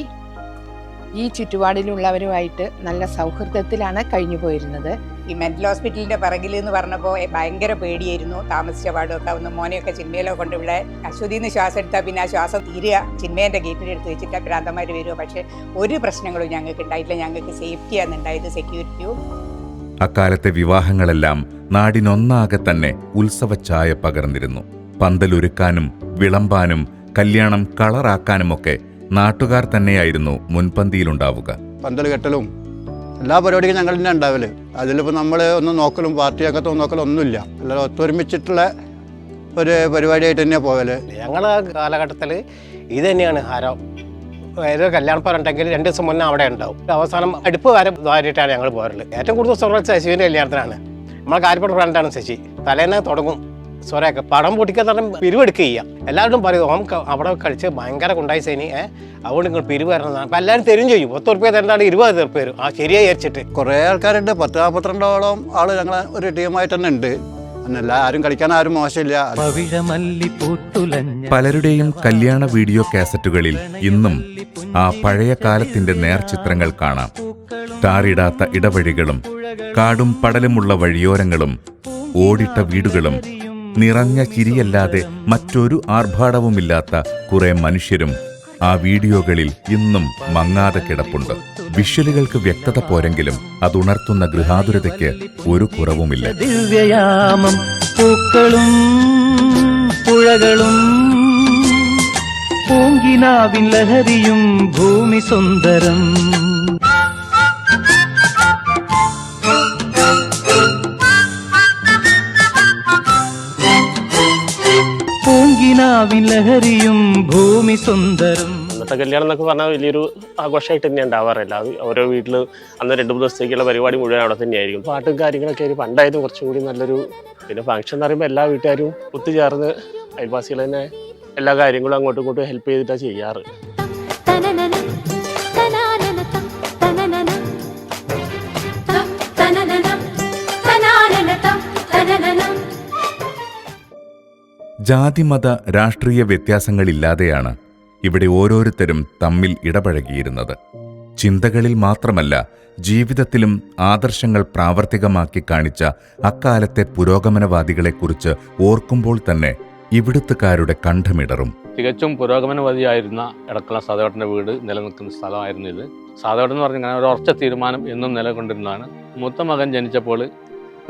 ഈ ചുറ്റുപാടിലുള്ളവരുമായിട്ട് നല്ല സൗഹൃദത്തിലാണ് കഴിഞ്ഞു പോയിരുന്നത്. ഈ മെൻ്റൽ ഹോസ്പിറ്റലിൻ്റെ പിറകിൽ എന്ന് പറഞ്ഞപ്പോൾ ഭയങ്കര പേടിയായിരുന്നു. താമസിച്ച പാടൊക്കെ ഒന്ന് മോനെയൊക്കെ ചിന്മയിലൊക്കെ കൊണ്ട് ഇവിടെ അശ്വതിയിൽ നിന്ന് ശ്വാസം എടുത്താൽ പിന്നെ ആ ശ്വാസം തീരുക ചിന്മേൻ്റെ ഗേറ്റിൽ എടുത്ത് വെച്ചിട്ട് ഭ്രാന്തന്മാർ വരുമോ. പക്ഷേ ഒരു പ്രശ്നങ്ങളും ഞങ്ങൾക്ക് ഉണ്ടായിട്ടില്ല. ഞങ്ങൾക്ക് സേഫ്റ്റിയാണ് ഉണ്ടായത്, സെക്യൂരിറ്റിയും. അക്കാലത്തെ വിവാഹങ്ങളെല്ലാം നാടിനൊന്നാകെ തന്നെ ഉത്സവച്ചായ പകർന്നിരുന്നു. പന്തലൊരുക്കാനും വിളമ്പാനും കല്യാണം കളറാക്കാനുമൊക്കെ നാട്ടുകാർ തന്നെയായിരുന്നു മുൻപന്തിയിലുണ്ടാവുക. പന്തൽ കെട്ടലും എല്ലാ പരിപാടികളും ഞങ്ങൾ തന്നെ ഉണ്ടാവല്. അതിലിപ്പോൾ നമ്മൾ ഒന്നും നോക്കലും പാർട്ടിയൊക്കെ നോക്കലും ഒന്നുമില്ല. അല്ലാതെ ഒത്തൊരുമിച്ചിട്ടുള്ള ഒരു പരിപാടിയായിട്ട് തന്നെയാണ് പോകല്. ഞങ്ങളെ കാലഘട്ടത്തിൽ ഇത് തന്നെയാണ് ഹരം. ഏതൊരു കല്യാണപ്പാറ ഉണ്ടെങ്കിൽ 2 ദിവസം മുന്നേ അവിടെ ഉണ്ടാവും. അവസാനം അടുപ്പ് വരെ വാരിയിട്ടാണ് ഞങ്ങൾ പോരുള്ളത്. ഏറ്റവും കൂടുതൽ സ്വരം ശശിവിൻ്റെ കല്യാണത്തിനാണ്. നമ്മളെ കാര്യപ്പെട്ട ഫ്രണ്ടാണ് ശശി. തലേന്ന് തുടങ്ങും സ്വരമൊക്കെ പടം പൊട്ടിക്കാൻ തന്നെ പിരിവെടുക്കുക ചെയ്യാം. എല്ലാവരും പറയും ഓം അവിടെ കളിച്ച് ഭയങ്കര കൊണ്ടായി സേനി അതുകൊണ്ട് നിങ്ങൾ പിരിവ് വരണതാണ്. അപ്പം എല്ലാവരും തരും ചെയ്യും. 10 ഉറുപ്പ്യ തരേണ്ടാണ് 20 ഉറുപ്പ്യ തരും. ആ ശരിയായി വിചാരിച്ചിട്ട് കുറേ ആൾക്കാരുണ്ട്. 10-12ഓളം ആൾ ഞങ്ങൾ ഒരു ടീമായിട്ട് തന്നെ ഉണ്ട്. എന്നല്ല ആരും കളിക്കാൻ ആരും മോശമില്ല. പലരുടെയും കല്യാണ വീഡിയോ കാസറ്റുകളിൽ ഇന്നും ആ പഴയ കാലത്തിന്റെ നേർചിത്രങ്ങൾ കാണാം. ടാറിടാത്ത ഇടവഴികളും കാടും പടലുമുള്ള വഴിയോരങ്ങളും ഓടിട്ട വീടുകളും നിറഞ്ഞ ചിരിയല്ലാതെ മറ്റൊരു ആർഭാടവുമില്ലാത്ത കുറെ മനുഷ്യരും ആ വീഡിയോകളിൽ ഇന്നും മങ്ങാതെ കിടപ്പുണ്ട്. വിഷ്വലുകൾക്ക് വ്യക്തത പോരെങ്കിലും അതുണർത്തുന്ന ഗൃഹാതുരതയ്ക്ക് ഒരു കുറവുമില്ല. ദിവ്യയാമം പൂക്കളും പുഴകളും പൂങ്കിനാവിൻ ലഹരിയും ഭൂമി സുന്ദരം. പൂങ്കിനാവിൻ ലഹരിയും ഭൂമി സുന്ദരം. അന്നത്തെ കല്യാണം എന്നൊക്കെ പറഞ്ഞാൽ വലിയൊരു ആഘോഷമായിട്ട് തന്നെ ഉണ്ടാവാറില്ല. അത് ഓരോ വീട്ടിൽ അന്ന് 2-3 ദിവസത്തേക്കുള്ള പരിപാടി മുഴുവൻ അവിടെ തന്നെയായിരിക്കും. പാട്ടും കാര്യങ്ങളൊക്കെ ആയിരിക്കും. പണ്ടായിരുന്നു കുറച്ചും കൂടി നല്ലൊരു. പിന്നെ ഫംഗ്ഷൻ എന്ന് പറയുമ്പോൾ എല്ലാ വീട്ടുകാരും ഒത്തുചേർന്ന് അയൽവാസികൾ തന്നെ എല്ലാ കാര്യങ്ങളും അങ്ങോട്ടും ഇങ്ങോട്ടും ഹെൽപ്പ് ചെയ്തിട്ടാണ് ചെയ്യാറ്. ജാതിമത രാഷ്ട്രീയ വ്യത്യാസങ്ങളില്ലാതെയാണ് ഇവിടെ ഓരോരുത്തരും തമ്മിൽ ഇടപഴകിയിരുന്നത്. ചിന്തകളിൽ മാത്രമല്ല ജീവിതത്തിലും ആദർശങ്ങൾ പ്രാവർത്തികമാക്കി കാണിച്ച അക്കാലത്തെ പുരോഗമനവാദികളെക്കുറിച്ച് ഓർക്കുമ്പോൾ തന്നെ ഇവിടുത്തുകാരുടെ കണ്ഠമിടറും. തികച്ചും പുരോഗമനവാദിയായിരുന്ന എടക്കല സാധവേട്ടൻ്റെ വീട് നിലനിൽക്കുന്ന സ്ഥലമായിരുന്നു ഇത്. സാധവേട്ടൻ എന്ന് പറഞ്ഞാൽ ഒരു ഉറച്ച തീരുമാനം എന്നും നിലകൊണ്ടിരുന്നതാണ്. മൂത്ത മകൻ ജനിച്ചപ്പോൾ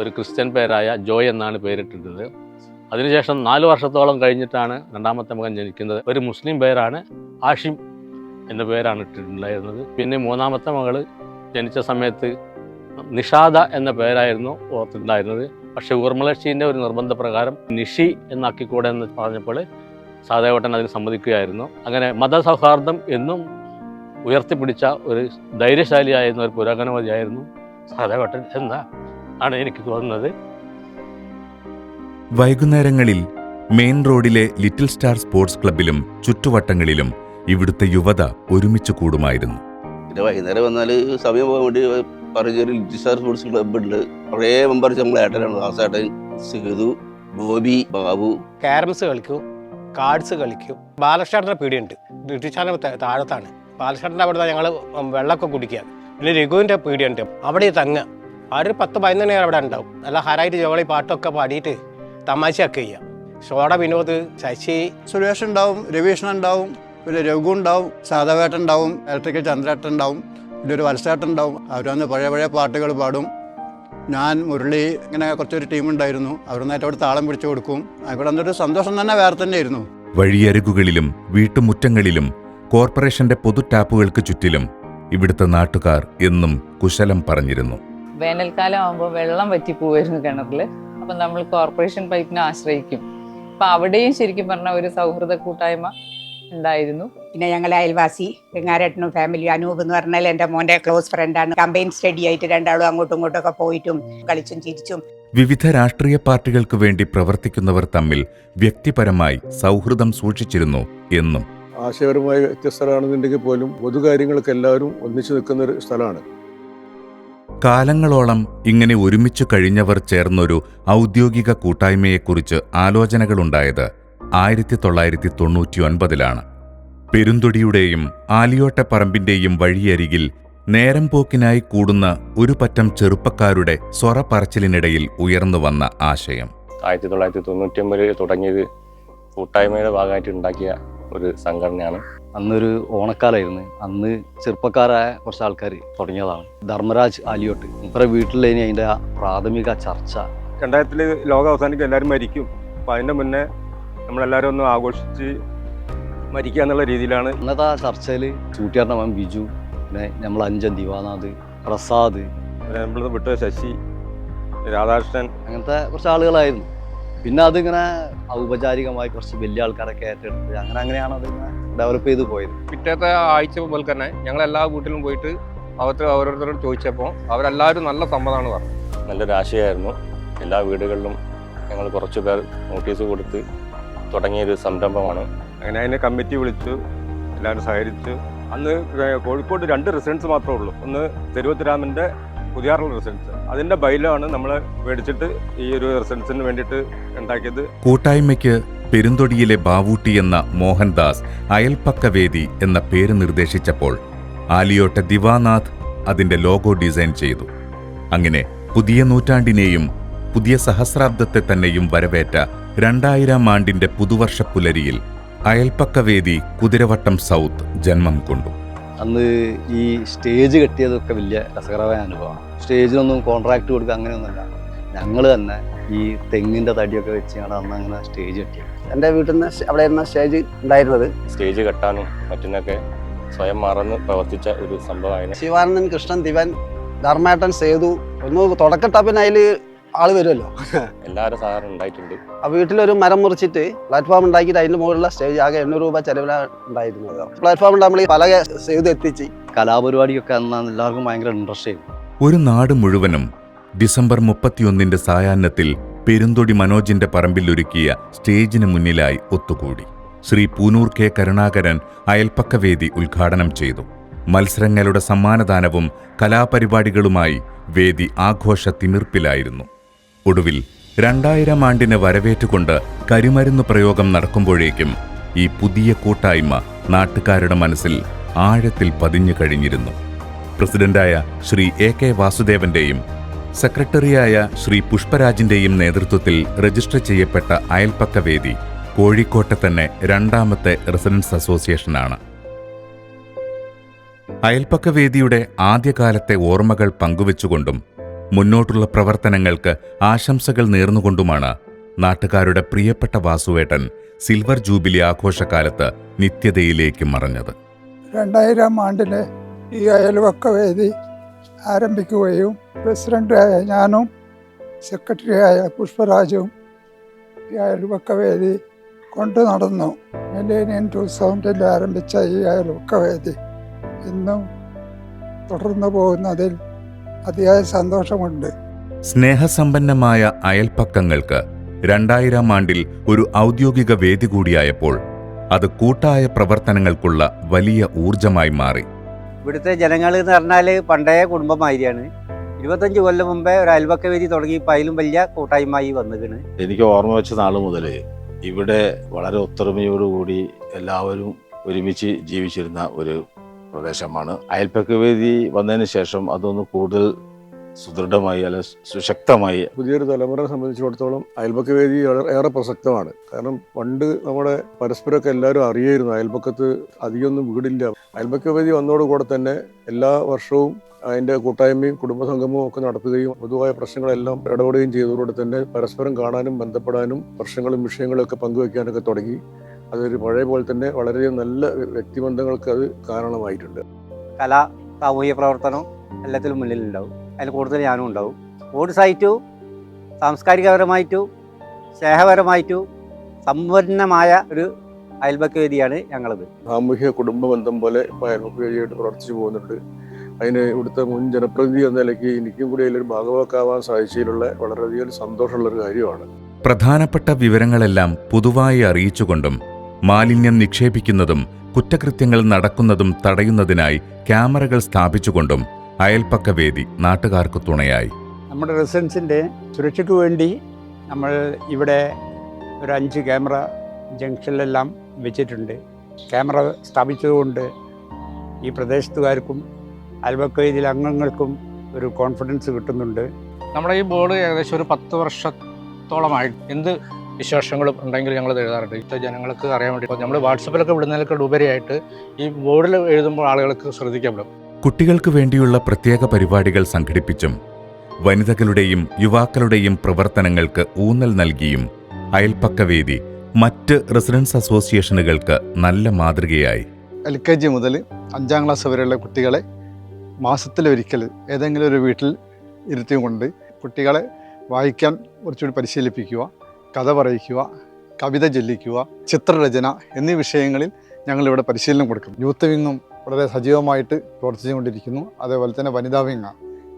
ഒരു ക്രിസ്ത്യൻ പേരായ ജോയ് എന്നാണ് പേരിട്ടിരുന്നത്. അതിനുശേഷം 4 വർഷത്തോളം കഴിഞ്ഞിട്ടാണ് രണ്ടാമത്തെ മകൻ ജനിക്കുന്നത്. ഒരു മുസ്ലിം പേരാണ് ആഷിം എന്ന പേരാണ് ഇട്ടിട്ടുണ്ടായിരുന്നത്. പിന്നെ മൂന്നാമത്തെ മകൾ ജനിച്ച സമയത്ത് നിഷാദ എന്ന പേരായിരുന്നു ഓർത്തിട്ടുണ്ടായിരുന്നത്. പക്ഷേ ഊർമിളശ്ശീൻ്റെ ഒരു നിർബന്ധപ്രകാരം നിഷി എന്നാക്കിക്കൂടെ എന്ന് പറഞ്ഞപ്പോൾ സാധവേട്ടൻ അതിന് സമ്മതിക്കുകയായിരുന്നു. അങ്ങനെ മതസൗഹാർദ്ദം എന്നും ഉയർത്തിപ്പിടിച്ച ഒരു ധൈര്യശാലിയായിരുന്ന ഒരു പുരോഗമനവാദിയായിരുന്നു സാധവേട്ടൻ എന്നാണ് എനിക്ക് തോന്നുന്നത്. വൈകുന്നേരങ്ങളിൽ മെയിൻ റോഡിലെ ലിറ്റിൽ സ്റ്റാർ സ്പോർട്സ് ക്ലബിലും ചുറ്റുവട്ടങ്ങളിലും ഇവിടുത്തെ യുവത ഒരുമിച്ച് കൂടുമായിരുന്നു. വൈകുന്നേരം വന്നാൽ സമയം പോകാൻ വേണ്ടി പറഞ്ഞൊരു ലിറ്റിൽ സ്റ്റാർ സ്പോർട്സ് ക്ലബ് ഉണ്ട്. കുറേ മെമ്പർസ് നമ്മളെ ഏട്ടനാണ്. ദാസേട്ടൻ, സിഹദു, ബോബി, ബാബു. ക്യാരംസ് കളിക്കും, കാർഡ്സ് കളിക്കും. ബാലകൃഷ്ണൻ്റെ പീടിയുണ്ട്, ബ്രിട്ടീഷാറിൻ്റെ താഴത്താണ്. ബാലകൃഷ്ണൻ്റെ അവിടെ ഞങ്ങൾ വെള്ളമൊക്കെ കുടിക്കുക. പിന്നെ രഘുവിൻ്റെ പീടിയുണ്ട്, അവിടെ തങ്ങുക. ആ ഒരു 10-11 നേരം അവിടെ ഉണ്ടാവും. നല്ല ഹരായിട്ട് ജോളി പാട്ടൊക്കെ പാടിയിട്ട് തമാശയൊക്കെ ചെയ്യാം. ഷോട വിനോദ്, ശശി, സുരേഷ് ഉണ്ടാവും, രവീഷ്ണൻ ഉണ്ടാവും, പിന്നെ രഘു ഉണ്ടാവും, സാധവേട്ടൻ ഉണ്ടാവും, ഇലക്ട്രിക്കൽ ചന്ദ്രേട്ടൻ ഉണ്ടാവും, പിന്നെ ഒരു വത്സേട്ടൻ ഉണ്ടാവും. അവരന്ന് പഴയ പാട്ടുകൾ പാടും. ഞാൻ, മുരളി, ഇങ്ങനെ കുറച്ചൊരു ടീമുണ്ടായിരുന്നു. അവരൊന്നായിട്ട് അവിടെ താളം പിടിച്ചു കൊടുക്കും. അവിടെ അന്നൊരു സന്തോഷം തന്നെ വേറെ തന്നെയായിരുന്നു. വഴിയരികുകളിലും വീട്ടുമുറ്റങ്ങളിലും കോർപ്പറേഷന്റെ പൊതു ടാപ്പുകൾക്ക് ചുറ്റിലും ഇവിടുത്തെ നാട്ടുകാർ എന്നും കുശലം പറഞ്ഞിരുന്നു. വേനൽക്കാലം ആകുമ്പോൾ വെള്ളം വറ്റി പോവായിരുന്നു കിണറിൽ. അപ്പം നമ്മൾ കോർപ്പറേഷൻ പൈപ്പിനെ ആശ്രയിക്കും. അപ്പം അവിടെയും ശരിക്കും പറഞ്ഞാൽ ഒരു സൗഹൃദ കൂട്ടായ്മ ഉണ്ടായിരുന്നു. പിന്നെ ഞങ്ങളെ അയൽവാസി വെങ്ങാരേട്ടനും ഫാമിലി അനൂപ് എന്ന് പറഞ്ഞാൽ എൻ്റെ മോൻ്റെ ക്ലോസ് ഫ്രണ്ടാണ്. കമ്പൈൻ സ്റ്റഡി ആയിട്ട് രണ്ടാളും അങ്ങോട്ടും ഇങ്ങോട്ടൊക്കെ പോയിട്ടും കളിച്ചും ചിരിച്ചും. വിവിധ രാഷ്ട്രീയ പാർട്ടികൾക്ക് വേണ്ടി പ്രവർത്തിക്കുന്നവർ തമ്മിൽ വ്യക്തിപരമായി സൗഹൃദം സൂക്ഷിച്ചിരുന്നു എന്നും. ആശയപരമായി വ്യത്യസ്തരാണെന്നുണ്ടെങ്കിൽ പോലും പൊതുകാര്യങ്ങൾക്ക് എല്ലാവരും ഒന്നിച്ചു നിൽക്കുന്ന ഒരു സ്ഥലമാണ്. കാലങ്ങളോളം ഇങ്ങനെ ഒരുമിച്ചു കഴിഞ്ഞവർ ചേർന്നൊരു ഔദ്യോഗിക കൂട്ടായ്മയെക്കുറിച്ച് ആലോചനകളുണ്ടായത് 1999-ലാണ്. പെരുന്തൊടിയുടെയും ആലിയോട്ടപ്പറമ്പിന്റെയും വഴിയരികിൽ നേരം പോക്കിനായി കൂടുന്ന ഒരു പറ്റം ചെറുപ്പക്കാരുടെ സ്വറ പറച്ചിലിനിടയിൽ ഉയർന്നു വന്ന ആശയം. 1999 തുടങ്ങിയത് കൂട്ടായ്മയുടെ ഭാഗമായിട്ട് ഉണ്ടാക്കിയ ഒരു സംഘടനയാണ്. അന്നൊരു ഓണക്കാലമായിരുന്നു. അന്ന് ചെറുപ്പക്കാരായ കുറച്ച് ആൾക്കാർ തുടങ്ങിയതാണ്. ധർമ്മരാജ് ആലിയോട്ട് ഇപ്പറ വീട്ടിലേനി അതിൻ്റെ പ്രാഥമിക ചർച്ച. 2000 ലോകം അവസാനിക്കും, എല്ലാവരും മരിക്കും. അപ്പം അതിൻ്റെ മുന്നേ നമ്മളെല്ലാവരും ഒന്ന് ആഘോഷിച്ച് മരിക്കുക എന്നുള്ള രീതിയിലാണ് ഇന്നത്തെ ആ ചർച്ചയിൽ ചൂട്ടിയാറിൻ്റെ മകൻ ബിജു, പിന്നെ നമ്മൾ അഞ്ചൻ ദിവാനാഥ്, പ്രസാദ്, നമ്മൾ വിട്ട ശശി, രാധാകൃഷ്ണൻ, അങ്ങനത്തെ കുറച്ച് ആളുകളായിരുന്നു. പിന്നെ അതിങ്ങനെ ഔപചാരികമായി കുറച്ച് വലിയ ആൾക്കാരൊക്കെ ഏറ്റെടുത്ത് അങ്ങനെയാണ് അതിങ്ങനെ ഡെവലപ്പ് ചെയ്ത് പോയത്. പിറ്റേത്തെ ആഴ്ച പോലെ തന്നെ ഞങ്ങൾ എല്ലാ വീട്ടിലും പോയിട്ട് ഓരോരുത്തരോട് ചോദിച്ചപ്പോൾ അവരെല്ലാവരും നല്ല സമ്മതമാണ് പറഞ്ഞത്. നല്ലൊരു ആശയമായിരുന്നു. എല്ലാ വീടുകളിലും ഞങ്ങൾ കുറച്ച് പേർ നോട്ടീസ് കൊടുത്ത് തുടങ്ങിയൊരു സംരംഭമാണ്. അങ്ങനെ അതിനെ കമ്മിറ്റി വിളിച്ചു, എല്ലാവരും സഹകരിച്ചു. അന്ന് കോഴിക്കോട് 2 റെസിഡൻസ് മാത്രമേ ഉള്ളൂ. ഒന്ന് തിരുവത്തിരാമൻ്റെ പുതിയാറുള്ള റെസിഡൻസ്, അതിൻ്റെ ബൈലാണ് നമ്മൾ മേടിച്ചിട്ട് ഈ ഒരു റെസിഡൻസിന് വേണ്ടിയിട്ട് ഉണ്ടാക്കിയത്. കൂട്ടായ്മയ്ക്ക് പെരുന്തൊടിയിലെ ബാവൂട്ടി എന്ന മോഹൻദാസ് അയൽപ്പക്ക വേദി എന്ന പേര് നിർദ്ദേശിച്ചപ്പോൾ ആലിയോട്ടെ ദിവാനാഥ് അതിന്റെ ലോഗോ ഡിസൈൻ ചെയ്തു. അങ്ങനെ പുതിയ നൂറ്റാണ്ടിനെയും പുതിയ സഹസ്രാബ്ദത്തെ തന്നെയും വരവേറ്റ 2000 ആണ്ടിന്റെ പുതുവർഷ പുലരിയിൽ അയൽപ്പക്കവേദി കുതിരവട്ടം സൗത്ത് ജന്മം കൊണ്ടു. അന്ന് ഈ സ്റ്റേജ് കെട്ടിയതൊക്കെ വലിയ രസകരമായ അനുഭവമാണ്. സ്റ്റേജിനൊന്നും കോൺട്രാക്ട് കൊടുക്കുക അങ്ങനെയൊന്നുമല്ല, ഞങ്ങൾ തന്നെ ഈ തെങ്ങിൻ്റെ തടിയൊക്കെ വെച്ചാണ് അന്ന് അങ്ങനെ സ്റ്റേജ് കെട്ടിയത്. എൻ്റെ വീട്ടിൽ നിന്ന് അവിടെ ആയിരുന്നു സ്റ്റേജ് ഉണ്ടായിരുന്നത്. സ്റ്റേജ് കെട്ടാനും മറ്റിനൊക്കെ സ്വയം മറന്ന് പ്രവർത്തിച്ച ഒരു സംഭവമായിരുന്നു. ശിവാനന്ദൻ, കൃഷ്ണൻ, ദിവൻ, ധർമ്മേട്ടൻ, സേതു ഒന്ന് തുടക്കട്ടാ പിന്നെ അതിൽ ആള് വരുമല്ലോ. എല്ലാവരും സഹായം ഉണ്ടായിട്ടുണ്ട്. ആ വീട്ടിലൊരു മരം മുറിച്ചിട്ട് പ്ലാറ്റ്ഫോം ഉണ്ടാക്കിയിട്ട് അതിൻ്റെ മുകളിലുള്ള സ്റ്റേജ് ആകെ 800 രൂപ ചെലവിലാണ് ഉണ്ടായിരുന്നത്. പ്ലാറ്റ്ഫോം നമ്മൾ ഈ പല സേതു എത്തിച്ച് കലാപരിപാടിയൊക്കെ അന്നാണ് എല്ലാവർക്കും ഭയങ്കര ഇൻട്രസ്റ്റ് ആയിരുന്നു. ഒരു നാട് മുഴുവനും ഡിസംബർ 31 സായാഹ്നത്തിൽ പെരുന്തൊടി മനോജിന്റെ പറമ്പിൽ ഒരുക്കിയ സ്റ്റേജിന് മുന്നിലായി ഒത്തുകൂടി. ശ്രീ പൂനൂർ കെ കരുണാകരൻ അയൽപ്പക്കവേദി ഉദ്ഘാടനം ചെയ്തു. മത്സരങ്ങളുടെ സമ്മാനദാനവും കലാപരിപാടികളുമായി വേദി ആഘോഷ തിമിർപ്പിലായിരുന്നു. ഒടുവിൽ 2000 ആണ്ടിനെ വരവേറ്റുകൊണ്ട് കരിമരുന്ന് പ്രയോഗം നടക്കുമ്പോഴേക്കും ഈ പുതിയ കൂട്ടായ്മ നാട്ടുകാരുടെ മനസ്സിൽ ആഴത്തിൽ പതിഞ്ഞു കഴിഞ്ഞിരുന്നു. പ്രസിഡന്റായ ശ്രീ AK വാസുദേവന്റെയും സെക്രട്ടറിയായ ശ്രീ പുഷ്പരാജിന്റെയും നേതൃത്വത്തിൽ രജിസ്റ്റർ ചെയ്യപ്പെട്ട അയൽപ്പക്കവേദി കോഴിക്കോട്ടെ തന്നെ 2ാമത്തെ റെസിഡൻസ് അസോസിയേഷനാണ്. അയൽപ്പക്കവേദിയുടെ ആദ്യകാലത്തെ ഓർമ്മകൾ പങ്കുവച്ചുകൊണ്ടും മുന്നോട്ടുള്ള പ്രവർത്തനങ്ങൾക്ക് ആശംസകൾ നേർന്നുകൊണ്ടുമാണ് നാട്ടുകാരുടെ പ്രിയപ്പെട്ട വാസുവേട്ടൻ സിൽവർ ജൂബിലി ആഘോഷകാലത്ത് നിത്യതയിലേക്ക് മറഞ്ഞത്. 2000 ആണ്ടിലെ ഈ അയൽപ്പക്കവേദി ആരംഭിക്കുകയും പ്രസിഡന്റായ ഞാനും സെക്രട്ടറിയായ പുഷ്പരാജും ഈ അയൽപ്പക്കവേദി കൊണ്ടു നടന്നു. മില്ലേനിയം 2000 ആരംഭിച്ച ഈ അയൽപ്പക്കവേദി ഇന്നും തുടർന്നു പോകുന്നതിൽ അതിയായ സന്തോഷമുണ്ട്. സ്നേഹസമ്പന്നമായ അയൽപ്പക്കങ്ങൾക്ക് 2000 ആണ്ടിൽ ഒരു ഔദ്യോഗിക വേദി കൂടിയായപ്പോൾ അത് കൂട്ടായ പ്രവർത്തനങ്ങൾക്കുള്ള വലിയ ഊർജമായി മാറി. ഇവിടുത്തെ ജനങ്ങൾ എന്ന് പറഞ്ഞാൽ പണ്ടേ കുടുംബമായിരിയാണ്. 25 കൊല്ലം മുമ്പേ ഒരു അയൽപ്പക്കവേദി തുടങ്ങിയപ്പോൾ അതിലും വലിയ കൂട്ടായ്മയായി വന്നിരിക്കുന്നു. എനിക്ക് ഓർമ്മ വെച്ച നാൾ മുതൽ ഇവിടെ വളരെ ഒത്തൊരുമയോടുകൂടി എല്ലാവരും ഒരുമിച്ച് ജീവിച്ചിരുന്ന ഒരു പ്രദേശമാണ്. അയൽപ്പക്കവേദി വന്നതിന് ശേഷം അതൊന്ന് കൂടുതൽ സുദൃഢമായി അല്ല സുശക്തമായി. പുതിയൊരു തലമുറയെ സംബന്ധിച്ചിടത്തോളം അയൽപ്പക്കവേദി ഏറെ പ്രസക്തമാണ്. കാരണം പണ്ട് നമ്മുടെ പരസ്പരമൊക്കെ എല്ലാവരും അറിയായിരുന്നു. അയൽപ്പക്കത്ത് അധികമൊന്നും വീടില്ല. അയൽപ്പക്കവേദി വന്നതോടുകൂടെ തന്നെ എല്ലാ വർഷവും അതിൻ്റെ കൂട്ടായ്മയും കുടുംബസംഗമവും ഒക്കെ നടത്തുകയും പൊതുവായ പ്രശ്നങ്ങളെല്ലാം ഇടപെടുകയും ചെയ്തതോടെ തന്നെ പരസ്പരം കാണാനും ബന്ധപ്പെടാനും പ്രശ്നങ്ങളും വിഷയങ്ങളും ഒക്കെ പങ്കുവയ്ക്കാനൊക്കെ തുടങ്ങി. അതൊരു പഴയ പോലെ തന്നെ വളരെ നല്ല വ്യക്തിബന്ധങ്ങൾക്ക് അത് കാരണമായിട്ടുണ്ട്. കല, സാമൂഹിക പ്രവർത്തനം എല്ലാത്തിലും മുന്നിലുണ്ടാവും. അതിൽ കൂടുതൽ ഞാനും ഉണ്ടാവും. സ്പോർട്സായിട്ടും സാംസ്കാരികപരമായിട്ടും സ്നേഹപരമായിട്ടും സമ്പന്നമായ ഒരു അയൽപ്പക്കവേദിയാണ് ഞങ്ങളത്. സാമൂഹിക കുടുംബ ബന്ധം പോലെ ഇപ്പോൾ അയൽപ്പക്കവേദിയായിട്ട് പ്രവർത്തിച്ചു പോകുന്നുണ്ട്. അതിന് ഇവിടുത്തെ മുൻ ജനപ്രതിനിധി എന്ന നിലയ്ക്ക് എനിക്കും കൂടി അതിലൊരു ഭാഗവാക്കാവാൻ സാധിച്ചതിലുള്ള വളരെയധികം സന്തോഷമുള്ളൊരു കാര്യമാണ്. പ്രധാനപ്പെട്ട വിവരങ്ങളെല്ലാം പൊതുവായി അറിയിച്ചുകൊണ്ടും മാലിന്യം നിക്ഷേപിക്കുന്നതും കുറ്റകൃത്യങ്ങൾ നടക്കുന്നതും തടയുന്നതിനായി ക്യാമറകൾ സ്ഥാപിച്ചുകൊണ്ടും അയൽപ്പക്കവേദി നാട്ടുകാർക്ക് തുണയായി. നമ്മുടെ റെസിഡൻസിൻ്റെ സുരക്ഷയ്ക്ക് വേണ്ടി നമ്മൾ ഇവിടെ ഒരു 5 ക്യാമറ ജംഗ്ഷനിലെല്ലാം വെച്ചിട്ടുണ്ട്. ക്യാമറ സ്ഥാപിച്ചതുകൊണ്ട് ഈ പ്രദേശത്തുകാർക്കും അയൽപക്ക വേദിയിലെ അംഗങ്ങൾക്കും ഒരു കോൺഫിഡൻസ് കിട്ടുന്നുണ്ട്. നമ്മുടെ ഈ ബോർഡ് ഏകദേശം ഒരു 10 വർഷത്തോളമായി എന്ത് വിശേഷങ്ങളും ഉണ്ടെങ്കിൽ ഞങ്ങൾ എഴുതാറുണ്ട്. ഇത്ര ജനങ്ങൾക്ക് അറിയാൻ വേണ്ടി നമ്മൾ വാട്സപ്പിലൊക്കെ വിടുന്നതിനൊക്കെ ഉപരിയായിട്ട് ഈ ബോർഡിൽ എഴുതുമ്പോൾ ആളുകൾക്ക് ശ്രദ്ധിക്കപ്പെടും. കുട്ടികൾക്ക് വേണ്ടിയുള്ള പ്രത്യേക പരിപാടികൾ സംഘടിപ്പിച്ചും വനിതകളുടെയും യുവാക്കളുടെയും പ്രവർത്തനങ്ങൾക്ക് ഊന്നൽ നൽകിയും അയൽപ്പക്കവേദി മറ്റ് റെസിഡൻസ് അസോസിയേഷനുകൾക്ക് നല്ല മാതൃകയായി. LKG മുതൽ 5ാം ക്ലാസ് വരെയുള്ള കുട്ടികളെ മാസത്തിലൊരിക്കൽ ഏതെങ്കിലും ഒരു വീട്ടിൽ ഇരുത്തിക്കൊണ്ട് കുട്ടികളെ വായിക്കാൻ കുറച്ചുകൂടി പരിശീലിപ്പിക്കുക, കഥ പറയിക്കുക, കവിത ചൊല്ലിക്കുക, ചിത്രരചന എന്നീ വിഷയങ്ങളിൽ ഞങ്ങളിവിടെ പരിശീലനം കൊടുക്കും. യൂത്ത് വിങ്ങും വളരെ സജീവമായിട്ട് പ്രവർത്തിച്ചുകൊണ്ടിരിക്കുന്നു. അതേപോലെ തന്നെ വനിതാ വിങ്ങ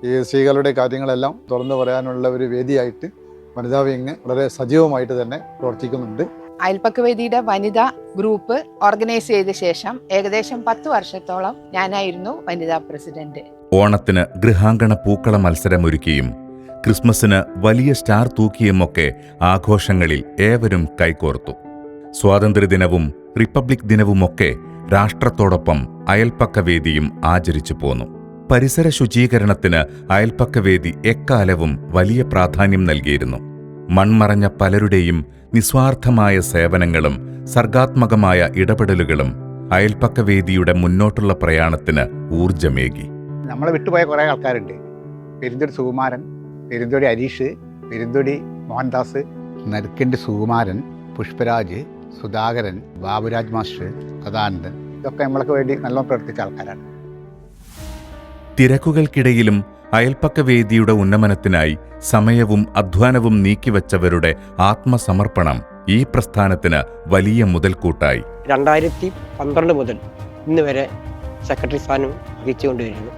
ഈ സ്ത്രീകളുടെ കാര്യങ്ങളെല്ലാം തുറന്നു പറയാനുള്ള ഒരു വേദിയായിട്ട് വനിതാ വിങ് വളരെ സജീവമായിട്ട് തന്നെ പ്രവർത്തിക്കുന്നുണ്ട്. അയൽപ്പക്കവേദിയുടെ വനിതാ ഗ്രൂപ്പ് ഓർഗനൈസ് ചെയ്ത ശേഷം ഏകദേശം 10 വർഷത്തോളം ഞാനായിരുന്നു വനിതാ പ്രസിഡന്റ്. ഓണത്തിന് ഗൃഹാങ്കണ പൂക്കള മത്സരമൊരുക്കിയും ക്രിസ്മസിന് വലിയ സ്റ്റാർ തൂക്കിയുമൊക്കെ ആഘോഷങ്ങളിൽ ഏവരും കൈകോർത്തു. സ്വാതന്ത്ര്യദിനവും റിപ്പബ്ലിക് ദിനവുമൊക്കെ രാഷ്ട്രത്തോടൊപ്പം അയൽപ്പക്കവേദിയും ആചരിച്ചു പോന്നു. പരിസര ശുചീകരണത്തിന് അയൽപ്പക്കവേദി എക്കാലവും വലിയ പ്രാധാന്യം നൽകിയിരുന്നു. മൺമറഞ്ഞ പലരുടെയും നിസ്വാർത്ഥമായ സേവനങ്ങളും സർഗാത്മകമായ ഇടപെടലുകളും അയൽപ്പക്കവേദിയുടെ മുന്നോട്ടുള്ള പ്രയാണത്തിന് ഊർജമേകി. നമ്മളെ വിട്ടുപോയ കുറേ ആൾക്കാരുണ്ട്. പെരുന്തൊടി സുകുമാരൻ, പെരുന്തൊടി ഹരീഷ്, പെരുന്തൊടി മോഹൻദാസ്, നരുക്കണ്ടി സുകുമാരൻ, പുഷ്പരാജ്, സുധാകരൻ, ബാബുരാജ് മാസ്റ്റർ, സദാനന്ദൻ, ഇതൊക്കെ നമ്മൾക്ക് വേണ്ടി നല്ലോണം പ്രവർത്തിച്ച ആൾക്കാരാണ്. തിരക്കുകൾക്കിടയിലും അയൽപ്പക്കവേദിയുടെ ഉന്നമനത്തിനായി സമയവും അധ്വാനവും നീക്കിവച്ചവരുടെ ആത്മസമർപ്പണം ഈ പ്രസ്ഥാനത്തിന് വലിയ മുതൽക്കൂട്ടായി. 2012 മുതൽ ഇന്ന് വരെ സെക്രട്ടറി സ്ഥാനം വഹിച്ചുകൊണ്ടിരിക്കുന്നു.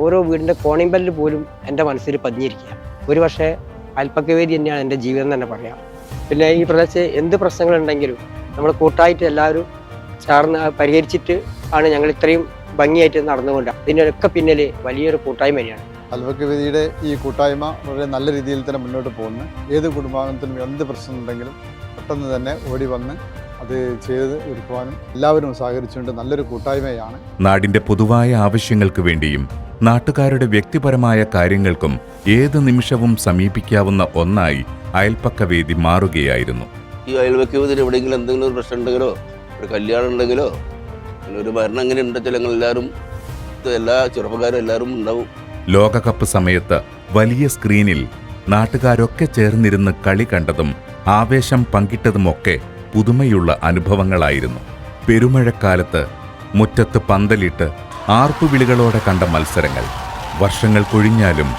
ഓരോ വീടിൻ്റെ കോണിമ്പലിൽ പോലും എൻ്റെ മനസ്സിൽ പതിഞ്ഞിരിക്കുക. ഒരു പക്ഷേ അയൽപ്പക്കവേദി തന്നെയാണ് എൻ്റെ ജീവിതം തന്നെ പറയാം. പിന്നെ ഈ പ്രദേശത്ത് എന്ത് പ്രശ്നങ്ങളുണ്ടെങ്കിലും നമ്മൾ കൂട്ടായിട്ട് എല്ലാവരും ചേർന്ന് പരിഹരിച്ചിട്ട് ആണ് ഞങ്ങൾ ഇത്രയും ഭംഗിയായിട്ട് നടന്നുകൊണ്ട്. ഇതിനൊക്കെ പിന്നിൽ വലിയൊരു കൂട്ടായ്മ തന്നെയാണ്. അയൽപ്പക്കവേദിയുടെ ഈ കൂട്ടായ്മ വളരെ നല്ല രീതിയിൽ തന്നെ മുന്നോട്ട് പോകുന്നു. ഏത് കുടുംബാംഗത്തിനും എന്ത് പ്രശ്നമുണ്ടെങ്കിലും പെട്ടെന്ന് തന്നെ ഓടി വന്ന് അത് ചെയ്ത് എടുക്കുവാനും എല്ലാവരും സഹകരിച്ചുകൊണ്ട് നല്ലൊരു കൂട്ടായ്മയാണ്. നാടിന്റെ പൊതുവായ ആവശ്യങ്ങൾക്ക് വേണ്ടിയും നാട്ടുകാരുടെ വ്യക്തിപരമായ കാര്യങ്ങൾക്കും ഏത് നിമിഷവും സമീപിക്കാവുന്ന ഒന്നായി അയൽപ്പക്കവേദി മാറുകയായിരുന്നു. ഈ അയൽപ്പക്കവേദിയിൽ എവിടെയെങ്കിലും എന്തെങ്കിലും ഒരു പ്രശ്നം ഉണ്ടെങ്കിലോ ഒരു കല്യാണം ഉണ്ടെങ്കിലോ ഒരു ഭരണം എങ്ങനെ ഉണ്ടെച്ചാൽ എല്ലാവരും എല്ലാ ചെറുപ്പക്കാരും എല്ലാവരും ഉണ്ടാവും. ലോകകപ്പ് സമയത്ത് വലിയ സ്ക്രീനിൽ നാട്ടുകാരൊക്കെ ചേർന്നിരുന്ന് കളി കണ്ടതും ആവേശം പങ്കിട്ടതുമൊക്കെ പുതുമയുള്ള അനുഭവങ്ങളായിരുന്നു. പെരുമഴക്കാലത്ത് മുറ്റത്ത് പന്തലിട്ട് ആർപ്പുവിളികളോടെ കണ്ട മത്സരങ്ങൾ വർഷങ്ങൾ കൊഴിഞ്ഞാലും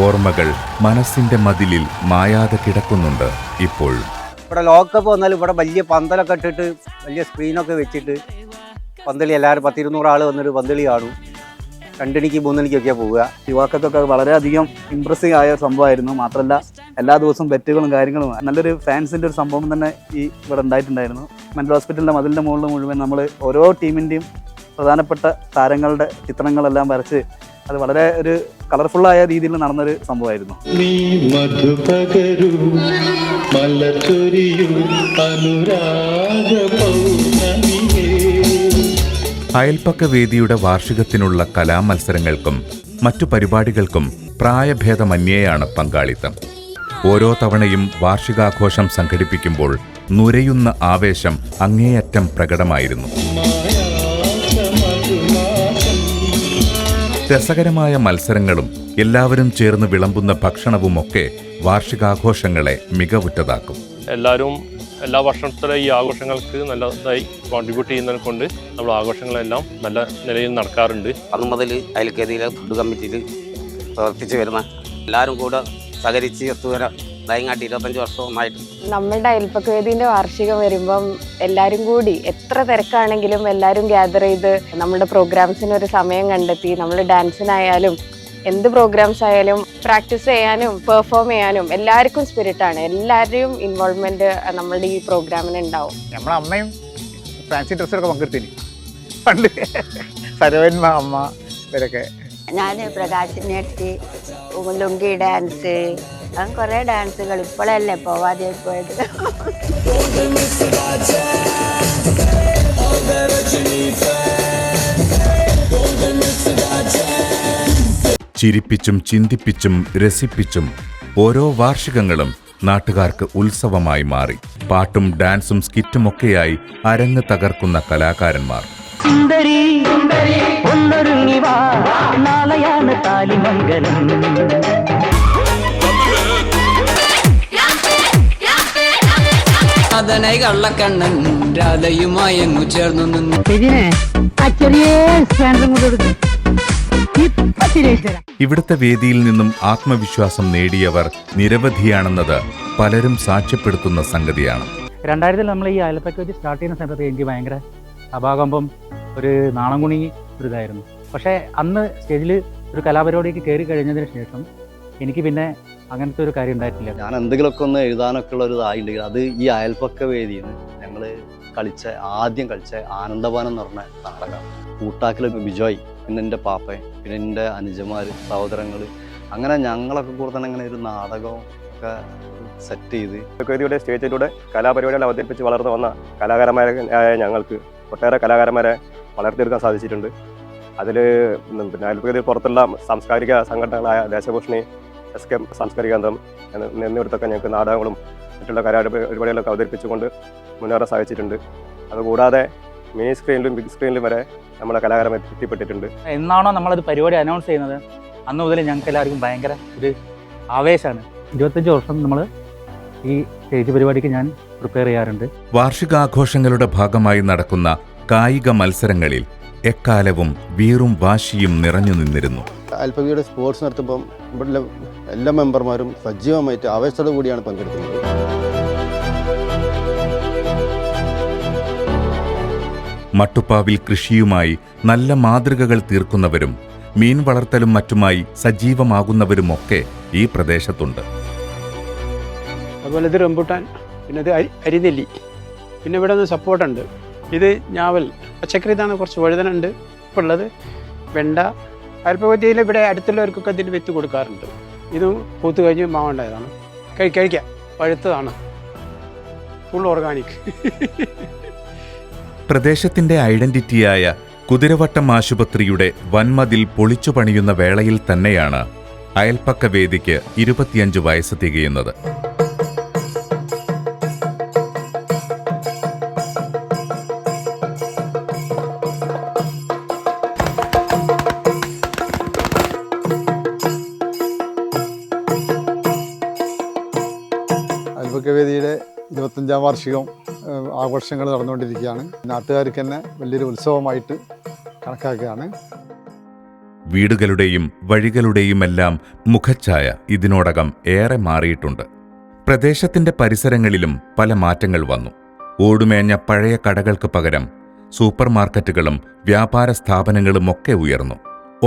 ഓർമ്മകൾ മനസ്സിന്റെ മതിലിൽ മായാതെ കിടക്കുന്നുണ്ട് ഇപ്പോഴും. ഇവിടെ ലോകകപ്പ് വന്നാൽ ഇവിടെ വലിയ പന്തലൊക്കെ ഇട്ടിട്ട് വലിയ സ്ക്രീനൊക്കെ വെച്ചിട്ട് പന്തളി എല്ലാവരും 10-200 ആൾ വന്നൊരു പന്തളി കാണും. 2 മണിക്ക് 3 മണിക്കൊക്കെ പോവുക. യുവാക്കൾക്കൊക്കെ വളരെയധികം ഇമ്പ്രസീവ് ആയ സംഭവമായിരുന്നു. മാത്രമല്ല എല്ലാ ദിവസവും ബെറ്റുകളും കാര്യങ്ങളും നല്ലൊരു ഫാൻസിൻ്റെ ഒരു സംഭവം തന്നെ ഇവിടെ ഉണ്ടായിട്ടുണ്ടായിരുന്നു. മെൻ്റൽ ഹോസ്പിറ്റലിൻ്റെ മതിലിൻ്റെ മുകളിൽ മുഴുവൻ നമ്മൾ ഓരോ ടീമിൻ്റെയും പ്രധാനപ്പെട്ട താരങ്ങളുടെ ചിത്രങ്ങളെല്ലാം വരച്ച് അത് വളരെ ഒരു കളർഫുള്ളായ രീതിയിൽ നടന്നൊരു സംഭവമായിരുന്നു. അയൽപ്പക്കവേദിയുടെ വാർഷികത്തിനുള്ള കലാമത്സരങ്ങൾക്കും മറ്റു പരിപാടികൾക്കും പ്രായഭേദമന്യേയാണ് പങ്കാളിത്തം. ഓരോ തവണയും വാർഷികാഘോഷം സംഘടിപ്പിക്കുമ്പോൾ നുരയുന്ന ആവേശം അങ്ങേയറ്റം പ്രകടമായിരുന്നു. രസകരമായ മത്സരങ്ങളും എല്ലാവരും ചേർന്ന് വിളമ്പുന്ന ഭക്ഷണവുമൊക്കെ വാർഷികാഘോഷങ്ങളെ മികവുറ്റതാക്കും. എല്ലാവരും എല്ലാ വർഷത്തിലെ ഈ ആഘോഷങ്ങൾക്ക് നല്ലതായി കോൺട്രിബ്യൂട്ട് ചെയ്യുന്നതിനെ കൊണ്ട് നമ്മൾ ആഘോഷങ്ങളെല്ലാം നല്ല നിലയിൽ നടക്കാറുണ്ട്. അന്ന് മുതൽ അയൽപ്പക്കവേദിയിലെ ഫുഡ് കമ്മിറ്റിയിൽ പ്രവർത്തിച്ച് വരുന്ന എല്ലാവരും കൂടെ സഹകരിച്ച് ഒത്തുവരാം ദയങ്ങാട്ടി 25 വർഷവുമായിട്ട്. നമ്മളുടെ അയൽപ്പക്കവേദിന്റെ വാർഷികം വരുമ്പം എല്ലാവരും കൂടി എത്ര തിരക്കാണെങ്കിലും എല്ലാവരും ഗ്യാദർ ചെയ്ത് നമ്മുടെ പ്രോഗ്രാംസിന് ഒരു സമയം കണ്ടെത്തി നമ്മൾ ഡാൻസിനായാലും എന്ത് പ്രോഗ്രാംസ് ആയാലും പ്രാക്ടീസ് ചെയ്യാനും പെർഫോം ചെയ്യാനും എല്ലാവർക്കും സ്പിരിറ്റാണ്. എല്ലാവരുടെയും ഇൻവോൾവ്മെന്റ് നമ്മളുടെ ഈ പ്രോഗ്രാമിന് ഉണ്ടാവും. നമ്മളെ അമ്മയും ഫാൻസി ഡ്രസ്സൊക്കെ പങ്കെടുത്തിന് പണ്ട് സരവന്മ അമ്മ ഇവരൊക്കെ. ഞാൻ പ്രകാശിനേട്ടി ലുങ്കി ഡാൻസ് അങ്ങനെ കുറേ ഡാൻസുകൾ ഇപ്പോഴല്ലേ പോവാതെ പോയത്. Golden ചിരിപ്പിച്ചും ചിന്തിപ്പിച്ചും രസിപ്പിച്ചും ഓരോ വാർഷികങ്ങളും നാട്ടുകാർക്ക് ഉത്സവമായി മാറി. പാട്ടും ഡാൻസും സ്കിറ്റുമൊക്കെയായി അരങ്ങ് തകർക്കുന്ന കലാകാരന്മാർ. കള്ളക്കണ്ണൻ രാധയുമായി അങ്ങു ചേർന്നു നിന്നു. ഇവിടുത്തെ വേദിയിൽ നിന്നും ആത്മവിശ്വാസം നേടിയവർ നിരവധിയാണെന്നത് പലരും സാക്ഷ്യപ്പെടുത്തുന്ന സംഗതിയാണ്. 2000 നമ്മൾ ഈ അയൽപ്പക്ക വേദി സ്റ്റാർട്ട് ചെയ്യുന്ന സമയത്ത് എനിക്ക് ഭയങ്കര അപാകമ്പം ഒരു നാണം കുണുങ്ങി ഒരു ഇതായിരുന്നു. പക്ഷേ അന്ന് സ്റ്റേജിൽ ഒരു കലാപരിപാടിക്ക് കയറി കഴിഞ്ഞതിന് ശേഷം എനിക്ക് പിന്നെ അങ്ങനത്തെ ഒരു കാര്യം ഉണ്ടായിട്ടില്ല. ഞാൻ എന്തെങ്കിലുമൊക്കെ ഒന്ന് എഴുതാനൊക്കെ ഉള്ള ഒരു ഇതായിട്ടുണ്ടെങ്കിൽ അത് ഈ അയൽപ്പക്ക വേദിയിൽ നിന്ന് ഞങ്ങൾ ആദ്യം കളിച്ച ആനന്ദപാനം എന്ന് പറഞ്ഞ നാടകമാണ്. കൂട്ടാക്കിൽ ബിജോയ്, പിന്നെ എൻ്റെ പാപ്പൻ, പിന്നെ എൻ്റെ അനുജന്മാർ, സഹോദരങ്ങൾ, അങ്ങനെ ഞങ്ങളൊക്കെ കൂടെ തന്നെ അങ്ങനെ ഒരു നാടകവും ഒക്കെ സെറ്റ് ചെയ്ത് വേദിയുടെ സ്റ്റേജിലൂടെ കലാപരിപാടികൾ അവതരിപ്പിച്ച് വളർന്നു വന്ന കലാകാരന്മാരായ ഞങ്ങൾക്ക് ഒട്ടേറെ കലാകാരന്മാരെ വളർത്തിയെടുക്കാൻ സാധിച്ചിട്ടുണ്ട്. അതിൽ പിന്നെ അയൽപ്പക്കത്തിൽ പുറത്തുള്ള സാംസ്കാരിക സംഘടനകളായ ദേശഭൂഷണി, SK സാംസ്കാരിക കേന്ദ്രം എന്നിവിടത്തൊക്കെ ഞങ്ങൾക്ക് നാടകങ്ങളും മറ്റുള്ള കലാപരിപാടികളൊക്കെ അവതരിപ്പിച്ചുകൊണ്ട് മുന്നേറാൻ സാധിച്ചിട്ടുണ്ട്. അതുകൂടാതെ മിനി സ്ക്രീനിലും ബിഗ് സ്ക്രീനിലും വരെ നമ്മളെ കലാകാരന്മാർ എത്തിപ്പെട്ടിട്ടുണ്ട്. എന്നാണോ നമ്മളത് പരിപാടി അനൗൺസ് ചെയ്യുന്നത് അന്ന് മുതൽ ഞങ്ങൾക്ക് എല്ലാവർക്കും ഭയങ്കര ഒരു ആവേശമാണ്. 25 വർഷം നമ്മൾ ഈ സ്റ്റേജ് പരിപാടിക്ക് ഞാൻ പ്രിപ്പയർ ചെയ്യാറുണ്ട്. വാർഷികാഘോഷങ്ങളുടെ ഭാഗമായി നടക്കുന്ന കായിക മത്സരങ്ങളിൽ എക്കാലവും വീറും വാശിയും നിറഞ്ഞു നിന്നിരുന്നു. അയൽപ്പക്കയുടെ സ്പോർട്സ് നടത്തുമ്പം ഇവിടെ എല്ലാ മെമ്പർമാരും സജീവമായിട്ട് ആവേശത്തോടു കൂടിയാണ് പങ്കെടുക്കുന്നത്. മട്ടുപ്പാവിൽ കൃഷിയുമായി നല്ല മാതൃകകൾ തീർക്കുന്നവരും മീൻ വളർത്തലും മറ്റുമായി സജീവമാകുന്നവരുമൊക്കെ ഈ പ്രദേശത്തുണ്ട്. അതുപോലെ ഇത് റംബുട്ടാൻ, പിന്നെ ഇത് അരിനെല്ലി, പിന്നെ ഇവിടെ നിന്ന് സപ്പോർട്ടുണ്ട്. ഇത് ഞാവൽ, പച്ചക്കറി, ഇതാണ് കുറച്ച് വഴുതനുണ്ട്. ഇപ്പോൾ ഉള്ളത് വെണ്ട. അയൽപ്പക്കത്തിൽ ഇവിടെ അടുത്തുള്ളവർക്കൊക്കെ ഇതിന് വിത്ത് കൊടുക്കാറുണ്ട്. ഇതും പൂത്ത് കഴിഞ്ഞ് മാവുണ്ടായതാണ്. കഴിക്കാം, പഴുത്തതാണ്, ഫുൾ ഓർഗാനിക്. പ്രദേശത്തിന്റെ ഐഡന്റിറ്റിയായ കുതിരവട്ടം ആശുപത്രിയുടെ വൻമതിൽ പൊളിച്ചു പണിയുന്ന വേളയിൽ തന്നെയാണ് അയൽപ്പക്ക വേദിക്ക് 25 വയസ്സ് തികയുന്നത്. അയൽപ്പക്കവേദിയുടെ 25ാം വാർഷികം ആഘോഷങ്ങൾ നടന്നുകൊണ്ടിരിക്കുകയാണ്. നാട്ടുകാർക്ക് തന്നെ വലിയൊരു ഉത്സവമായിട്ട് കണക്കാക്കുകയാണ്. വീടുകളുടെയും വഴികളുടെയുമെല്ലാം മുഖച്ഛായ ഇതിനോടകം ഏറെ മാറിയിട്ടുണ്ട്. പ്രദേശത്തിന്റെ പരിസരങ്ങളിലും പല മാറ്റങ്ങൾ വന്നു. ഓടുമേഞ്ഞ പഴയ കടകൾക്ക് പകരം സൂപ്പർ മാർക്കറ്റുകളും വ്യാപാര സ്ഥാപനങ്ങളുമൊക്കെ ഉയർന്നു.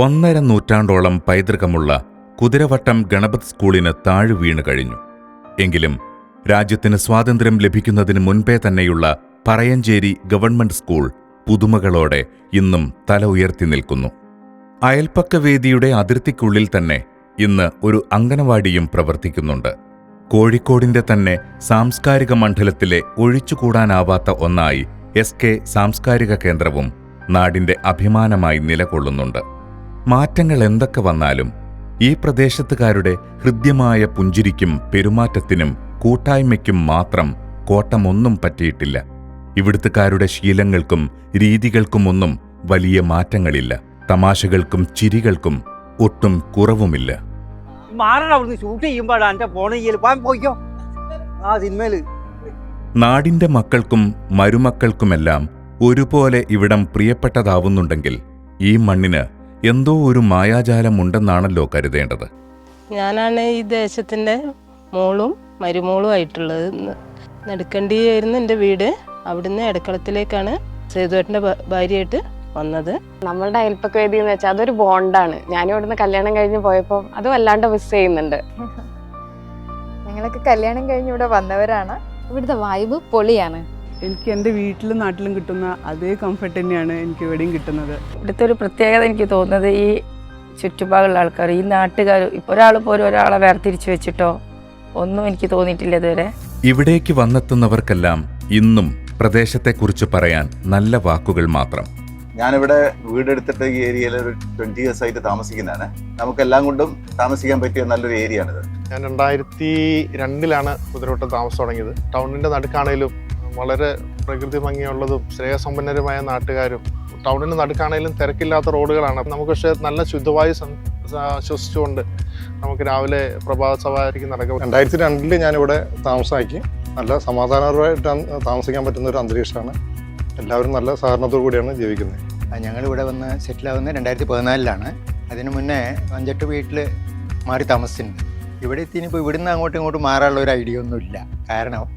1.5 നൂറ്റാണ്ടോളം പൈതൃകമുള്ള കുതിരവട്ടം ഗണപത് സ്കൂളിന് താഴു വീണു കഴിഞ്ഞു. എങ്കിലും രാജ്യത്തിന് സ്വാതന്ത്ര്യം ലഭിക്കുന്നതിന് മുൻപേ തന്നെയുള്ള പറയഞ്ചേരി ഗവൺമെന്റ് സ്കൂൾ പുതുമകളോടെ ഇന്നും തല ഉയർത്തി നിൽക്കുന്നു. അയൽപ്പക്ക വേദിയുടെ അതിർത്തിക്കുള്ളിൽ തന്നെ ഇന്ന് ഒരു അംഗനവാടിയും പ്രവർത്തിക്കുന്നുണ്ട്. കോഴിക്കോടിന്റെ തന്നെ സാംസ്കാരിക മണ്ഡലത്തിലെ ഒഴിച്ചുകൂടാനാവാത്ത ഒന്നായി SK സാംസ്കാരിക കേന്ദ്രവും നാടിന്റെ അഭിമാനമായി നിലകൊള്ളുന്നുണ്ട്. മാറ്റങ്ങൾ എന്തൊക്കെ വന്നാലും ഈ പ്രദേശത്തുകാരുടെ ഹൃദ്യമായ പുഞ്ചിരിക്കും പെരുമാറ്റത്തിനും കൂട്ടായ്മയ്ക്കും മാത്രം കോട്ടമൊന്നും പറ്റിയിട്ടില്ല. ഇവിടുത്തുകാരുടെ ശീലങ്ങൾക്കും രീതികൾക്കുമൊന്നും വലിയ മാറ്റങ്ങളില്ല. തമാശകൾക്കും ചിരികൾക്കും ഒട്ടും കുറവുമില്ല. നാടിന്റെ മക്കൾക്കും മരുമക്കൾക്കുമെല്ലാം ഒരുപോലെ ഇവിടം പ്രിയപ്പെട്ടതാവുന്നുണ്ടെങ്കിൽ ഈ മണ്ണിന് എന്തോ ഒരു മായാജാലമുണ്ടെന്നാണല്ലോ കരുതേണ്ടത്. ഞാനാണ് ഈ ദേശത്തിൻ്റെ മോളും മരുമോളും ആയിട്ടുള്ളത്. നെടുക്കണ്ടിയായിരുന്നു എൻ്റെ വീട്. അവിടുന്ന് എടക്കളത്തിലേക്കാണ് സേതുവേട്ടൻ്റെ ഭാര്യയായിട്ട് വന്നത്. നമ്മളുടെ അയൽപ്പക്ക വേദി എന്ന് വെച്ചാൽ അതൊരു ബോണ്ടാണ്. ഞാനും ഇവിടുന്ന് കല്യാണം കഴിഞ്ഞ് പോയപ്പോൾ അത് വല്ലാണ്ട് മിസ് ചെയ്യുന്നുണ്ട്. ഞങ്ങളൊക്കെ കല്യാണം കഴിഞ്ഞ് ഇവിടെ വന്നവരാണ്. ഇവിടുത്തെ വൈബ് പൊളിയാണ്. എനിക്ക് എൻ്റെ വീട്ടിലും നാട്ടിലും കിട്ടുന്ന അതേ കംഫർട്ട് തന്നെയാണ് എനിക്ക് ഇവിടെയും കിട്ടുന്നത്. ഇവിടുത്തെ ഒരു പ്രത്യേകത എനിക്ക് തോന്നുന്നത് ഈ ചുറ്റുപാടുള്ള ആൾക്കാർ, ഈ നാട്ടുകാർ, ഒരാൾ പോലും ഒരാളെ വേർതിരിച്ചു വെച്ചിട്ടോ ഒന്നും എനിക്ക് തോന്നിയിട്ടില്ല ഇതുവരെ. ഇവിടേക്ക് വന്നെത്തുന്നവർക്കെല്ലാം ഇന്നും പ്രദേശത്തെക്കുറിച്ച് പറയാൻ നല്ല വാക്കുകൾ മാത്രം. ഞാനിവിടെ വീടെടുത്തിട്ട് ഈ ഏരിയയിൽ ഒരു 20 years ആയിട്ട് താമസിക്കുന്നതാണ്. നമുക്കെല്ലാം കൊണ്ടും താമസിക്കാൻ പറ്റിയ നല്ലൊരു ഏരിയ ആണിത്. ഞാൻ 2002 കുതിരവട്ടം താമസം തുടങ്ങിയത്. ടൗണിൻ്റെ നടുക്കാണേലും വളരെ പ്രകൃതി ഭംഗിയുള്ളതും ശ്രേയസമ്പന്നരുമായ നാട്ടുകാരും, ടൗണിന് നടുക്കാണേലും തിരക്കില്ലാത്ത റോഡുകളാണ്. നമുക്ക് പക്ഷേ നല്ല ശുദ്ധവായു ശ്വസിച്ചുകൊണ്ട് നമുക്ക് രാവിലെ പ്രഭാത സവാരിക്ക് നടക്കാം. 2002 ഞാനിവിടെ താമസമാക്കി. നല്ല സമാധാനപരമായിട്ട് താമസിക്കാൻ പറ്റുന്ന ഒരു അന്തരീക്ഷമാണ്. എല്ലാവരും നല്ല സഹകരണത്തോടു കൂടിയാണ് ജീവിക്കുന്നത്. ഞങ്ങളിവിടെ വന്ന് സെറ്റിലാവുന്നത് 2014 അതിന് മുന്നേ 5-8 വീട്ടിൽ മാറി താമസിച്ചിട്ടുണ്ട്. ഇവിടെ എത്തിനിപ്പോൾ ഇവിടുന്ന് അങ്ങോട്ടും ഇങ്ങോട്ടും മാറാനുള്ള ഒരു ഐഡിയ ഒന്നുമില്ല. കാരണം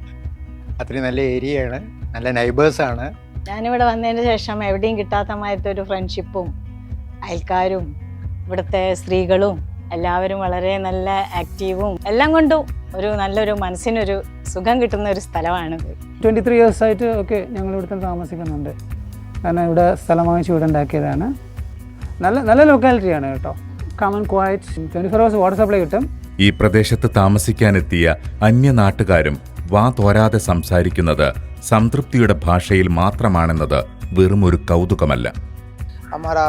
അത്രയും നല്ല ഏരിയയാണ്, നല്ല നൈബേഴ്സാണ്. ഞാനിവിടെ വന്നതിന് ശേഷം എവിടെയും കിട്ടാത്ത മാതിരത്തെ ഒരു ഫ്രണ്ട്ഷിപ്പും അയൽക്കാരും ഇവിടുത്തെ സ്ത്രീകളും എല്ലാവരും വളരെ നല്ല ആക്റ്റീവും എല്ലാം കൊണ്ടും ഒരു നല്ലൊരു മനസ്സിനൊരു സുഖം കിട്ടുന്ന ഒരു സ്ഥലമാണിത്. 23 years ആയിട്ട് ഒക്കെ ഞങ്ങൾ ഇവിടെ താമസിക്കുന്നുണ്ട്. കാരണം ഇവിടെ സ്ഥലം വാങ്ങിച്ച് ഇവിടെ ഉണ്ടാക്കിയതാണ്. നല്ല ലൊക്കാലിറ്റിയാണ് കേട്ടോ. കാമൺ ക്വയറ്റ്, 24 hours വാട്ടർ സപ്ലൈ കിട്ടും. ഈ പ്രദേശത്ത് താമസിക്കാനെത്തിയ അന്യനാട്ടുകാരും വാ തോരാതെ സംസാരിക്കുന്നത് സംതൃപ്തിയുടെ ഭാഷയിൽ മാത്രമാണെന്നത് വെറും ഒരു കൗതുകമല്ല. हमारा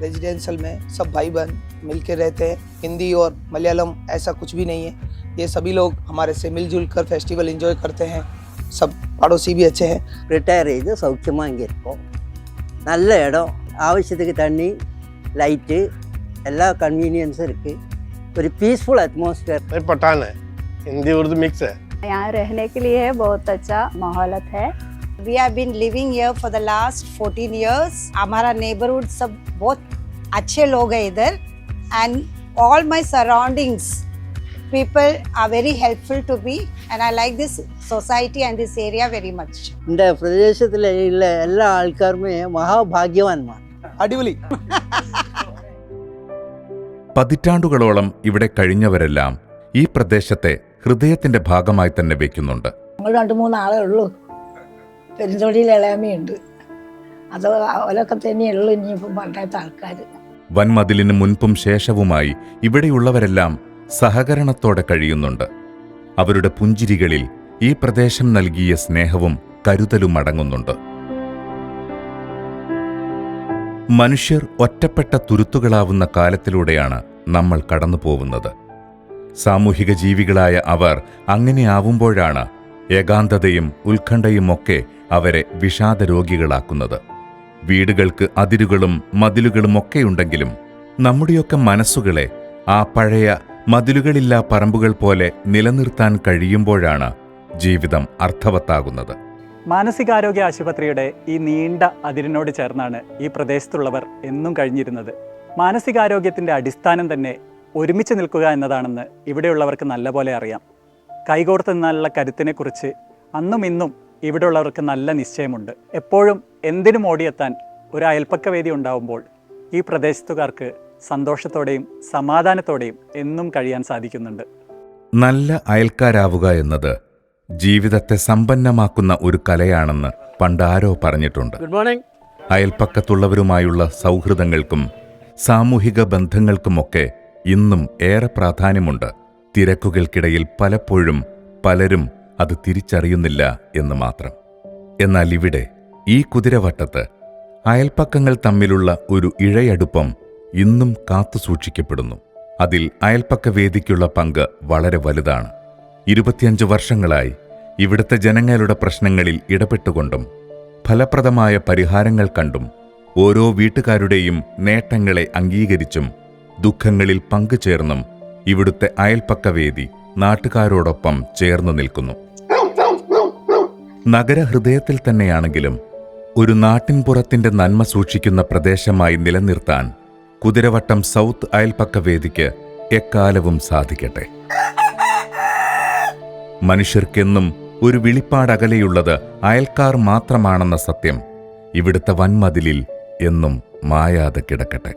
रेजिडेंशियल में सब भाई बहन मिलके रहते हैं. हिंदी और मलयालम ऐसा कुछ भी नहीं है. ये सभी लोग हमारे से मिलजुल कर फेस्टिवल एंजॉय करते हैं. सब पड़ोसी भी अच्छे हैं. റിട്ടയർ ചെയ്ത് സൗഖ്യமாக ഇங்கே இருக்கோம். நல்ல இடம், ஆவசியத்துக்கு தண்ணி, லைட்டு, எல்லா கன்वीनियंஸும் இருக்குது. ஒரு पीसफुल एटमॉस्फेयर. पठान है, हिंदी उर्दू मिक्स है. यहाँ रहने के लिए बहुत अच्छा माहौल है. We have been living here for the last 14 years. हमारा neighborhood सब बहुत अच्छे लोग हैं इधर, and all my surroundings people are very helpful to me, and I like this society and this area very much. இந்த பிரதேசத்தில் உள்ள எல்லா ആൾക്കാരുമേ മഹാഭാഗ്യവാന്മാർ. അടിപൊളി. പതിറ്റാണ്ടുകളോളം ഇവിടെ കഴിഞ്ഞവരെല്ലാം ഈ പ്രദേശത്തെ ഹൃദയത്തിന്റെ ഭാഗമായി തന്നെ വയ്ക്കുന്നുണ്ട്. 2-3 ആളേ ഉള്ളൂ. പെരുന്തൊടിയിൽ ഇളയമയുണ്ട്. അത് അവരൊക്കെ തന്നെയുള്ളൂ ഇനിയിപ്പം പണ്ടത്തെ ആൾക്കാർ. വൻമതിലിന് മുൻപും ശേഷവുമായി ഇവിടെയുള്ളവരെല്ലാം സഹകരണത്തോടെ കഴിയുന്നുണ്ട്. അവരുടെ പുഞ്ചിരികളിൽ ഈ പ്രദേശം നൽകിയ സ്നേഹവും കരുതലും അടങ്ങുന്നുണ്ട്. മനുഷ്യർ ഒറ്റപ്പെട്ട തുരുത്തുകളാവുന്ന കാലത്തിലൂടെയാണ് നമ്മൾ കടന്നുപോകുന്നത്. സാമൂഹിക ജീവികളായ അവർ അങ്ങനെയാവുമ്പോഴാണ് ഏകാന്തതയും ഉത്കണ്ഠയുമൊക്കെ അവരെ വിഷാദരോഗികളാക്കുന്നത്. വീടുകൾക്ക് അതിരുകളും മതിലുകളുമൊക്കെയുണ്ടെങ്കിലും നമ്മുടെയൊക്കെ മനസ്സുകളെ ആ പഴയ മതിലുകളില്ലാ പറമ്പുകൾ പോലെ നിലനിർത്താൻ കഴിയുമ്പോഴാണ് ജീവിതം അർത്ഥവത്താകുന്നത്. മാനസികാരോഗ്യ ആശുപത്രിയുടെ ഈ നീണ്ട അതിരിനോട് ചേർന്നാണ് ഈ പ്രദേശത്തുള്ളവർ എന്നും കഴിഞ്ഞിരുന്നത്. മാനസികാരോഗ്യത്തിൻ്റെ അടിസ്ഥാനം തന്നെ ഒരുമിച്ച് നിൽക്കുക എന്നതാണെന്ന് ഇവിടെയുള്ളവർക്ക് നല്ലപോലെ അറിയാം. കൈകോർത്ത് നിന്നാലുള്ള കരുത്തിനെക്കുറിച്ച് അന്നും ഇന്നും ഇവിടെയുള്ളവർക്ക് നല്ല നിശ്ചയമുണ്ട്. എപ്പോഴും എന്തിനും ഓടിയെത്താൻ ഒരു അയൽപ്പക്കവേദി ഉണ്ടാവുമ്പോൾ ഈ പ്രദേശത്തുകാർക്ക് സന്തോഷത്തോടെയും സമാധാനത്തോടെയും എന്നും കഴിയാൻ സാധിക്കുന്നുണ്ട്. നല്ല അയൽക്കാരാവുക എന്നത് ജീവിതത്തെ സമ്പന്നമാക്കുന്ന ഒരു കലയാണെന്ന് പണ്ടാരോ പറഞ്ഞിട്ടുണ്ട്. Good morning. അയൽപ്പക്കത്തുള്ളവരുമായുള്ള സൗഹൃദങ്ങൾക്കും സാമൂഹിക ബന്ധങ്ങൾക്കുമൊക്കെ ഇന്നും ഏറെ പ്രാധാന്യമുണ്ട്. തിരക്കുകൾക്കിടയിൽ പലപ്പോഴും പലരും അത് തിരിച്ചറിയുന്നില്ല എന്ന് മാത്രം. എന്നാൽ ഇവിടെ ഈ കുതിരവട്ടത്ത് അയൽപ്പക്കങ്ങൾ തമ്മിലുള്ള ഒരു ഇഴയടുപ്പം ഇന്നും കാത്തുസൂക്ഷിക്കപ്പെടുന്നു. അതിൽ അയൽപ്പക്കവേദിക്കുള്ള പങ്ക് വളരെ വലുതാണ്. 25 വർഷങ്ങളായി ഇവിടുത്തെ ജനങ്ങളുടെ പ്രശ്നങ്ങളിൽ ഇടപെട്ടുകൊണ്ടും ഫലപ്രദമായ പരിഹാരങ്ങൾ കണ്ടും ഓരോ വീട്ടുകാരുടെയും നേട്ടങ്ങളെ അംഗീകരിച്ചും ദുഃഖങ്ങളിൽ പങ്കുചേർന്നും ഇവിടുത്തെ അയൽപ്പക്കവേദി നാട്ടുകാരോടൊപ്പം ചേർന്നു നിൽക്കുന്നു. നഗരഹൃദയത്തിൽ തന്നെയാണെങ്കിലും ഒരു നാട്ടിൻപുറത്തിന്റെ നന്മ സൂക്ഷിക്കുന്ന പ്രദേശമായി നിലനിർത്താൻ കുതിരവട്ടം സൗത്ത് അയൽപ്പക്കവേദിക്ക് എക്കാലവും സാധിക്കട്ടെ. മനുഷ്യർക്കെന്നും ഒരു വിളിപ്പാടകലെയുള്ളത് അയൽക്കാർ മാത്രമാണെന്ന സത്യം ഇവിടുത്തെ വൻമതിലിൽ എന്നും മായാതെ കിടക്കട്ടെ.